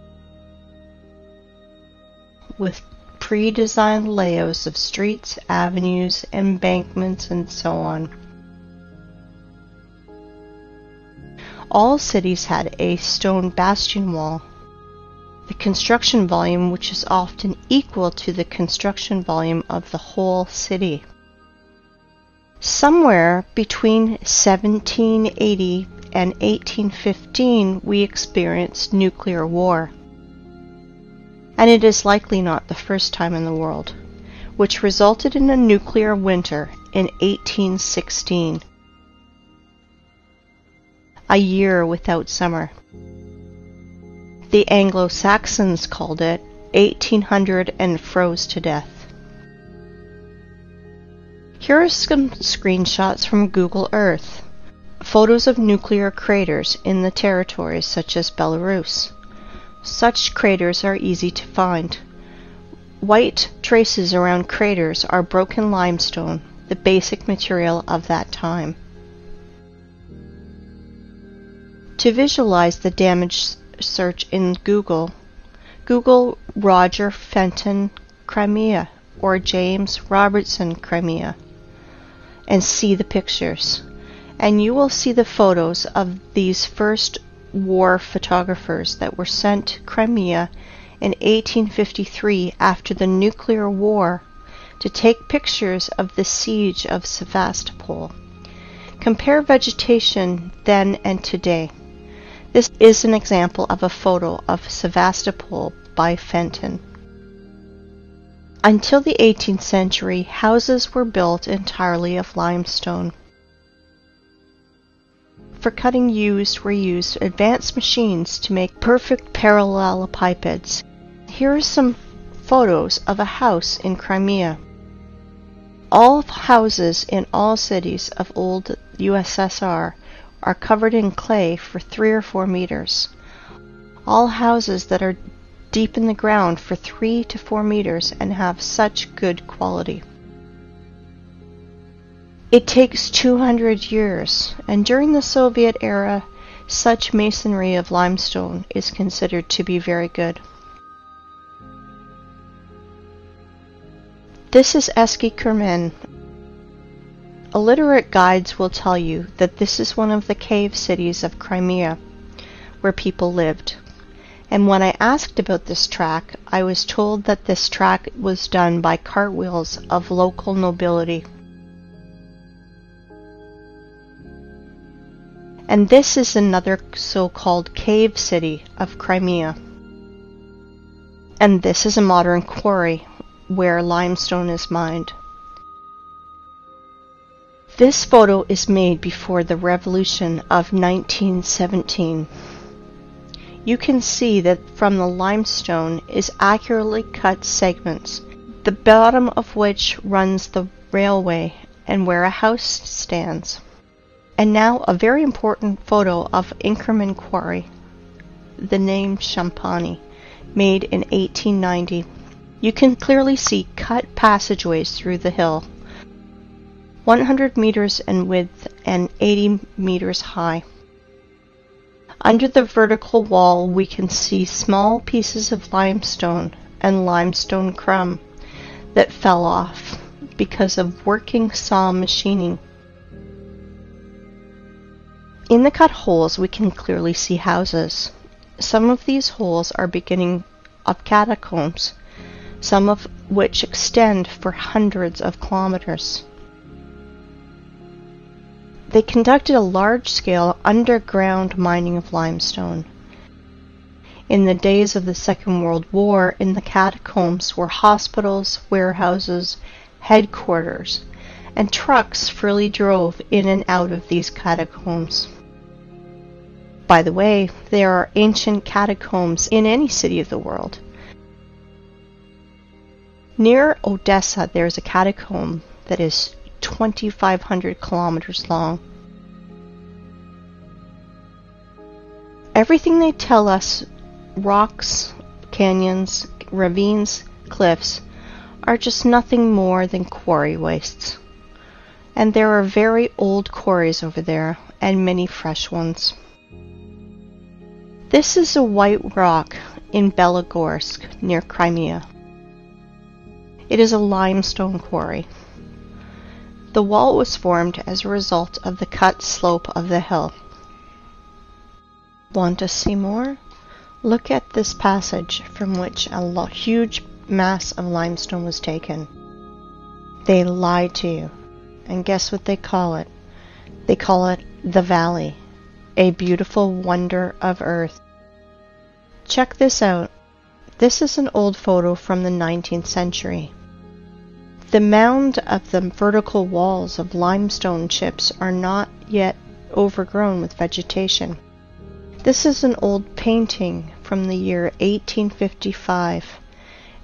with pre-designed layouts of streets, avenues, embankments, and so on. All cities had a stone bastion wall. The construction volume, which is often equal to the construction volume of the whole city. Somewhere between 1780 and 1815 we experienced nuclear war. And it is likely not the first time in the world, which resulted in a nuclear winter in 1816. A year without summer. The Anglo-Saxons called it 1800 and froze to death. Here are some screenshots from Google Earth. Photos of nuclear craters in the territories such as Belarus. Such craters are easy to find. White traces around craters are broken limestone, the basic material of that time. To visualize the damage, search in Google Roger Fenton Crimea or James Robertson Crimea and see the pictures, and you will see the photos of these first war photographers that were sent to Crimea in 1853 after the nuclear war to take pictures of the siege of Sevastopol. Compare vegetation then and today. This is an example of a photo of Sevastopol by Fenton. Until the 18th century, houses were built entirely of limestone. for cutting were used advanced machines to make perfect parallelepipeds. Here are some photos of a house in Crimea. All houses in all cities of old USSR are covered in clay for 3 or 4 meters. All houses that are deep in the ground for 3 to 4 meters and have such good quality. It takes 200 years, and during the Soviet era, such masonry of limestone is considered to be very good. This is Eski Kermen. Illiterate guides will tell you that this is one of the cave cities of Crimea, where people lived. And when I asked about this track, I was told that this track was done by cartwheels of local nobility. And this is another so-called cave city of Crimea. And this is a modern quarry where limestone is mined. This photo is made before the revolution of 1917. You can see that from the limestone is accurately cut segments, the bottom of which runs the railway and where a house stands. And now a very important photo of Inkerman Quarry, the name Champani, made in 1890. You can clearly see cut passageways through the hill, 100 meters in width and 80 meters high. Under the vertical wall we can see small pieces of limestone and limestone crumb that fell off because of working saw machining. In the cut holes we can clearly see houses. Some of these holes are beginning of catacombs, some of which extend for hundreds of kilometers. They conducted a large-scale underground mining of limestone. In the days of the Second World War, in the catacombs were hospitals, warehouses, headquarters, and trucks freely drove in and out of these catacombs. By the way, there are ancient catacombs in any city of the world. Near Odessa, there is a catacomb that is 2,500 kilometers long. Everything they tell us, rocks, canyons, ravines, cliffs, are just nothing more than quarry wastes. And there are very old quarries over there, and many fresh ones. This is a white rock in Belogorsk, near Crimea. It is a limestone quarry. The wall was formed as a result of the cut slope of the hill. Want to see more? Look at this passage from which a huge mass of limestone was taken. They lied to you. And guess what they call it? They call it the Valley, a beautiful wonder of earth. Check this out. This is an old photo from the 19th century. The mound of the vertical walls of limestone chips are not yet overgrown with vegetation. This is an old painting from the year 1855.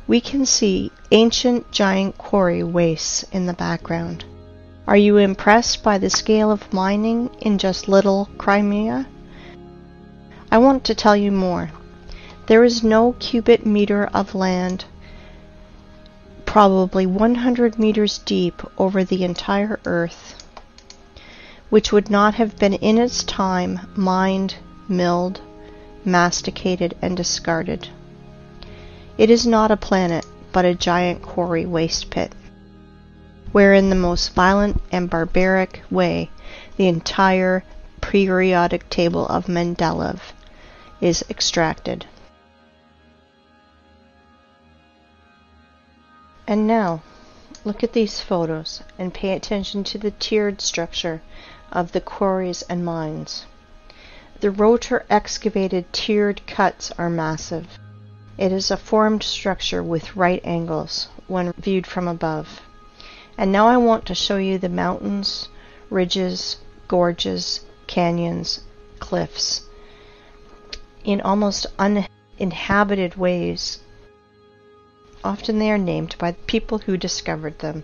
We can see ancient giant quarry wastes in the background. Are you impressed by the scale of mining in just little Crimea? I want to tell you more. There is no cubic meter of land, probably 100 meters deep over the entire earth, which would not have been in its time mined, milled, masticated, and discarded. It is not a planet, but a giant quarry waste pit, where in the most violent and barbaric way the entire periodic table of Mendeleev is extracted. And now, look at these photos and pay attention to the tiered structure of the quarries and mines. The rotor excavated tiered cuts are massive. It is a formed structure with right angles when viewed from above. And now I want to show you the mountains, ridges, gorges, canyons, cliffs, in almost uninhabited ways. Often they are named by the people who discovered them.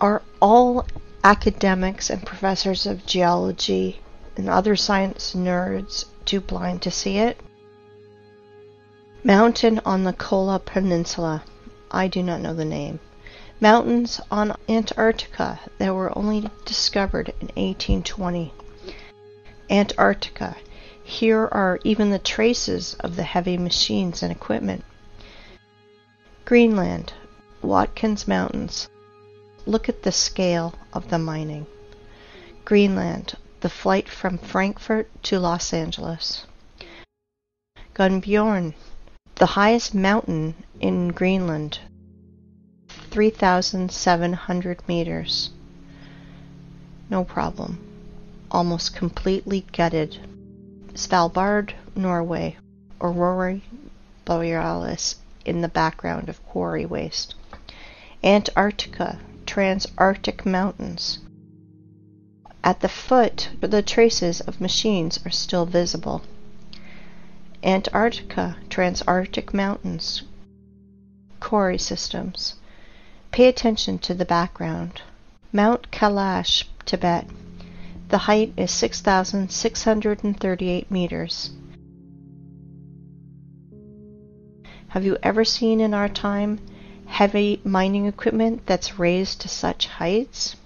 Are all academics and professors of geology and other science nerds too blind to see it? Mountain on the Kola Peninsula. I do not know the name. Mountains on Antarctica that were only discovered in 1820. Antarctica. Here are even the traces of the heavy machines and equipment. Greenland. Watkins Mountains. Look at the scale of the mining. Greenland. The flight from Frankfurt to Los Angeles. Gunbjorn. The highest mountain in Greenland. 3,700 meters. No problem. Almost completely gutted. Svalbard, Norway. Aurora Borealis in the background of quarry waste. Antarctica, Transantarctic Mountains. At the foot, the traces of machines are still visible. Antarctica, Transantarctic Mountains. Quarry systems. Pay attention to the background. Mount Kailash, Tibet. The height is 6,638 meters. Have you ever seen in our time heavy mining equipment that's raised to such heights?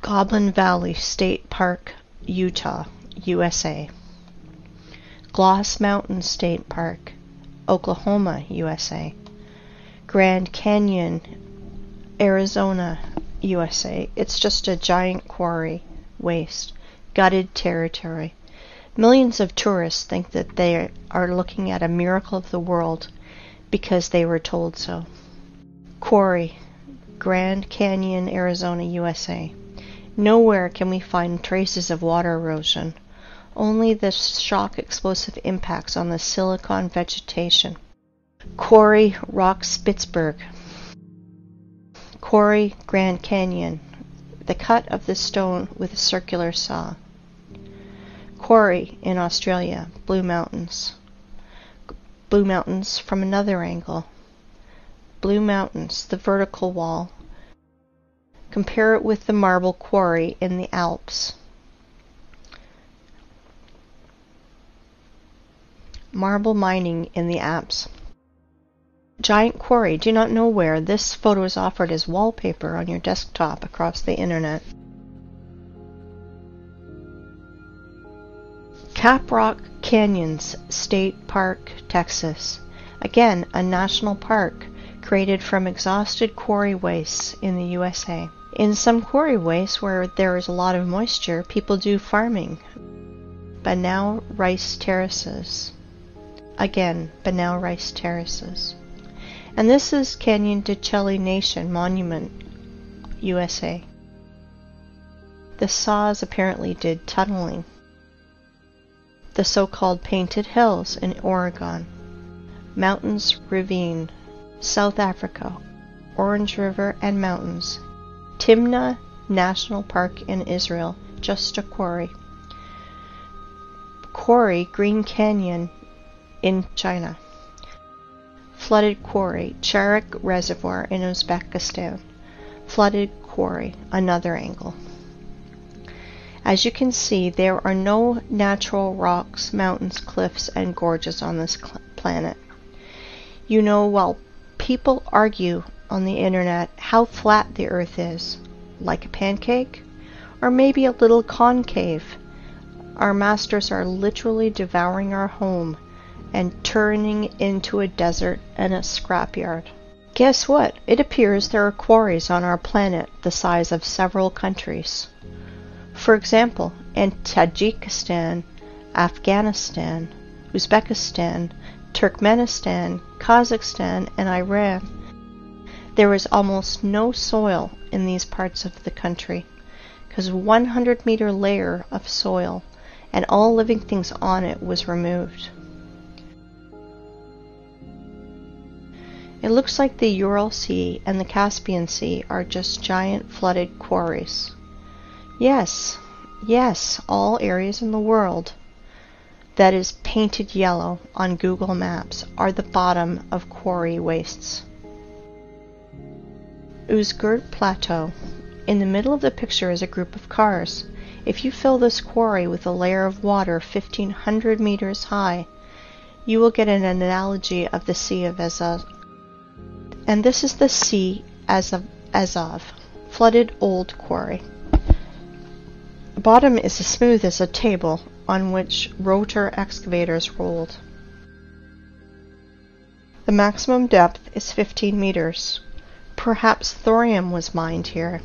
Goblin Valley State Park, Utah, USA. Gloss Mountain State Park, Oklahoma, USA. Grand Canyon, Arizona, USA. It's just a giant quarry, waste, gutted territory. Millions of tourists think that they are looking at a miracle of the world because they were told so. Quarry, Grand Canyon, Arizona, USA. Nowhere can we find traces of water erosion, only the shock explosive impacts on the silicon vegetation. Quarry, Rock Spitzberg. Quarry, Grand Canyon. The cut of the stone with a circular saw. Quarry in Australia, Blue Mountains. Blue Mountains from another angle. Blue Mountains, the vertical wall. Compare it with the marble quarry in the Alps. Marble mining in the Alps. Giant quarry. Do not know where. This photo is offered as wallpaper on your desktop across the internet. Caprock Canyons State Park, Texas. Again, a national park created from exhausted quarry wastes in the USA. In some quarry wastes where there is a lot of moisture, people do farming. Banao rice terraces. Again, Banao rice terraces. And this is Canyon de Chelly Nation Monument, USA. The saws apparently did tunneling. The so-called Painted Hills in Oregon. Mountains Ravine, South Africa. Orange River and Mountains. Timna National Park in Israel, just a quarry. Quarry, Green Canyon in China. Flooded quarry, Charak Reservoir in Uzbekistan. Flooded quarry, another angle. As you can see, there are no natural rocks, mountains, cliffs, and gorges on this planet. You know, while people argue on the internet how flat the earth is, like a pancake, or maybe a little concave, our masters are literally devouring our home and turning into a desert and a scrapyard. Guess what? It appears there are quarries on our planet the size of several countries. For example, in Tajikistan, Afghanistan, Uzbekistan, Turkmenistan, Kazakhstan, and Iran, there is almost no soil in these parts of the country, because a 100-meter layer of soil and all living things on it was removed. It looks like the Ural Sea and the Caspian Sea are just giant flooded quarries. Yes, all areas in the world that is painted yellow on Google Maps are the bottom of quarry wastes. Uzgurt Plateau. In the middle of the picture is a group of cars. If you fill this quarry with a layer of water 1,500 meters high, you will get an analogy of the Sea of Azov. And this is the Sea Azov, flooded old quarry. The bottom is as smooth as a table on which rotor excavators rolled. The maximum depth is 15 meters. Perhaps thorium was mined here.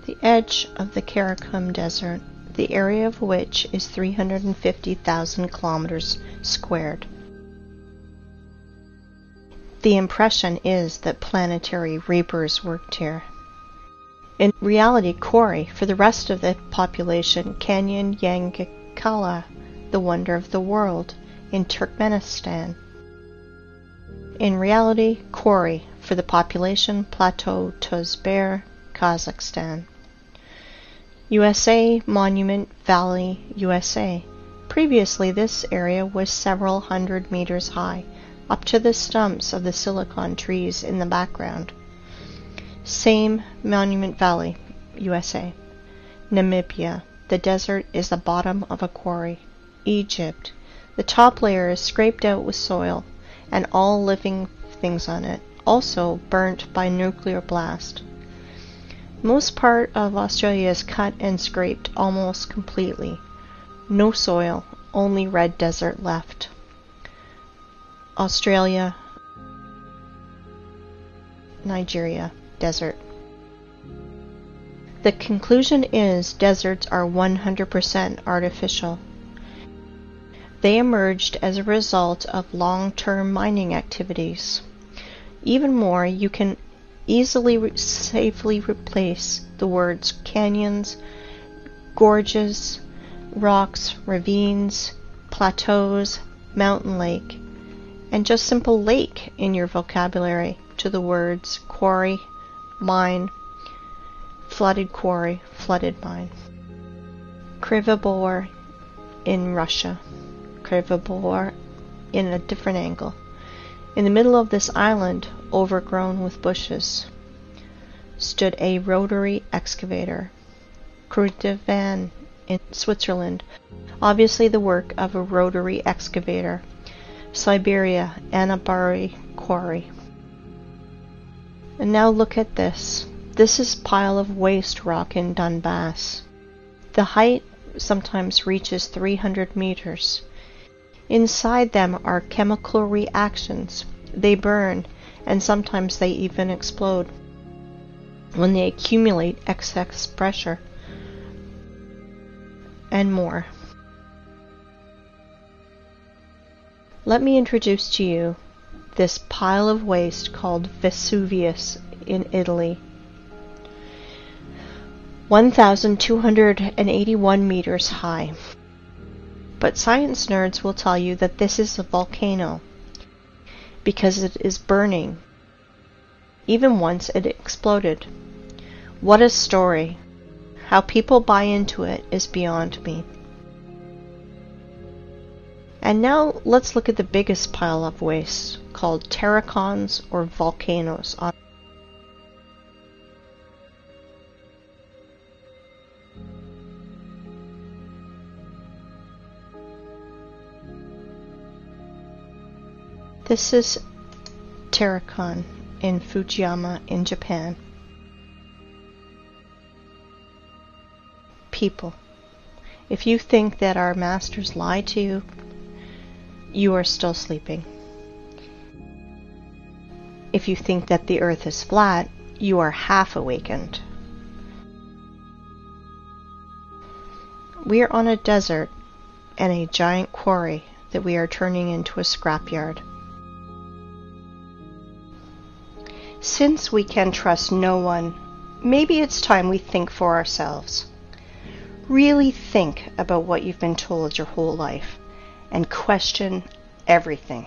The edge of the Karakum Desert, the area of which is 350,000 kilometers squared. The impression is that planetary reapers worked here. In reality, quarry, for the rest of the population, Canyon Yangakala, the wonder of the world, in Turkmenistan. In reality, quarry, for the population, Plateau Tozber, Kazakhstan. USA Monument Valley, USA. Previously, this area was several hundred meters high, up to the stumps of the silicon trees in the background. Same Monument Valley, USA. Namibia. The desert is the bottom of a quarry. Egypt. The top layer is scraped out with soil, and all living things on it, also burnt by nuclear blast. Most part of Australia is cut and scraped almost completely. No soil, only red desert left. Australia, Nigeria, desert. The conclusion is deserts are 100% artificial. They emerged as a result of long-term mining activities. Even more, you can easily safely replace the words canyons, gorges, rocks, ravines, plateaus, mountain lake, and just simple lake in your vocabulary to the words quarry, mine, flooded quarry, flooded mine. Krivobor in Russia. Krivobor in a different angle. In the middle of this island, overgrown with bushes, stood a rotary excavator. Kruitvann in Switzerland, obviously the work of a rotary excavator. Siberia, Anabari quarry. And now look at this. This is pile of waste rock in Donbass. The height sometimes reaches 300 meters. Inside them are chemical reactions. They burn, and sometimes they even explode when they accumulate excess pressure, and more. Let me introduce to you this pile of waste called Vesuvius in Italy. 1,281 meters high. But science nerds will tell you that this is a volcano because it is burning, even once it exploded. What a story! How people buy into it is beyond me. And now let's look at the biggest pile of waste, called terracons or volcanoes. This is terracon in Fujiyama in Japan. People, if you think that our masters lie to you, you are still sleeping. If you think that the earth is flat, you are half awakened. We are on a desert and a giant quarry that we are turning into a scrapyard. Since we can trust no one, maybe it's time we think for ourselves. Really think about what you've been told your whole life and question everything.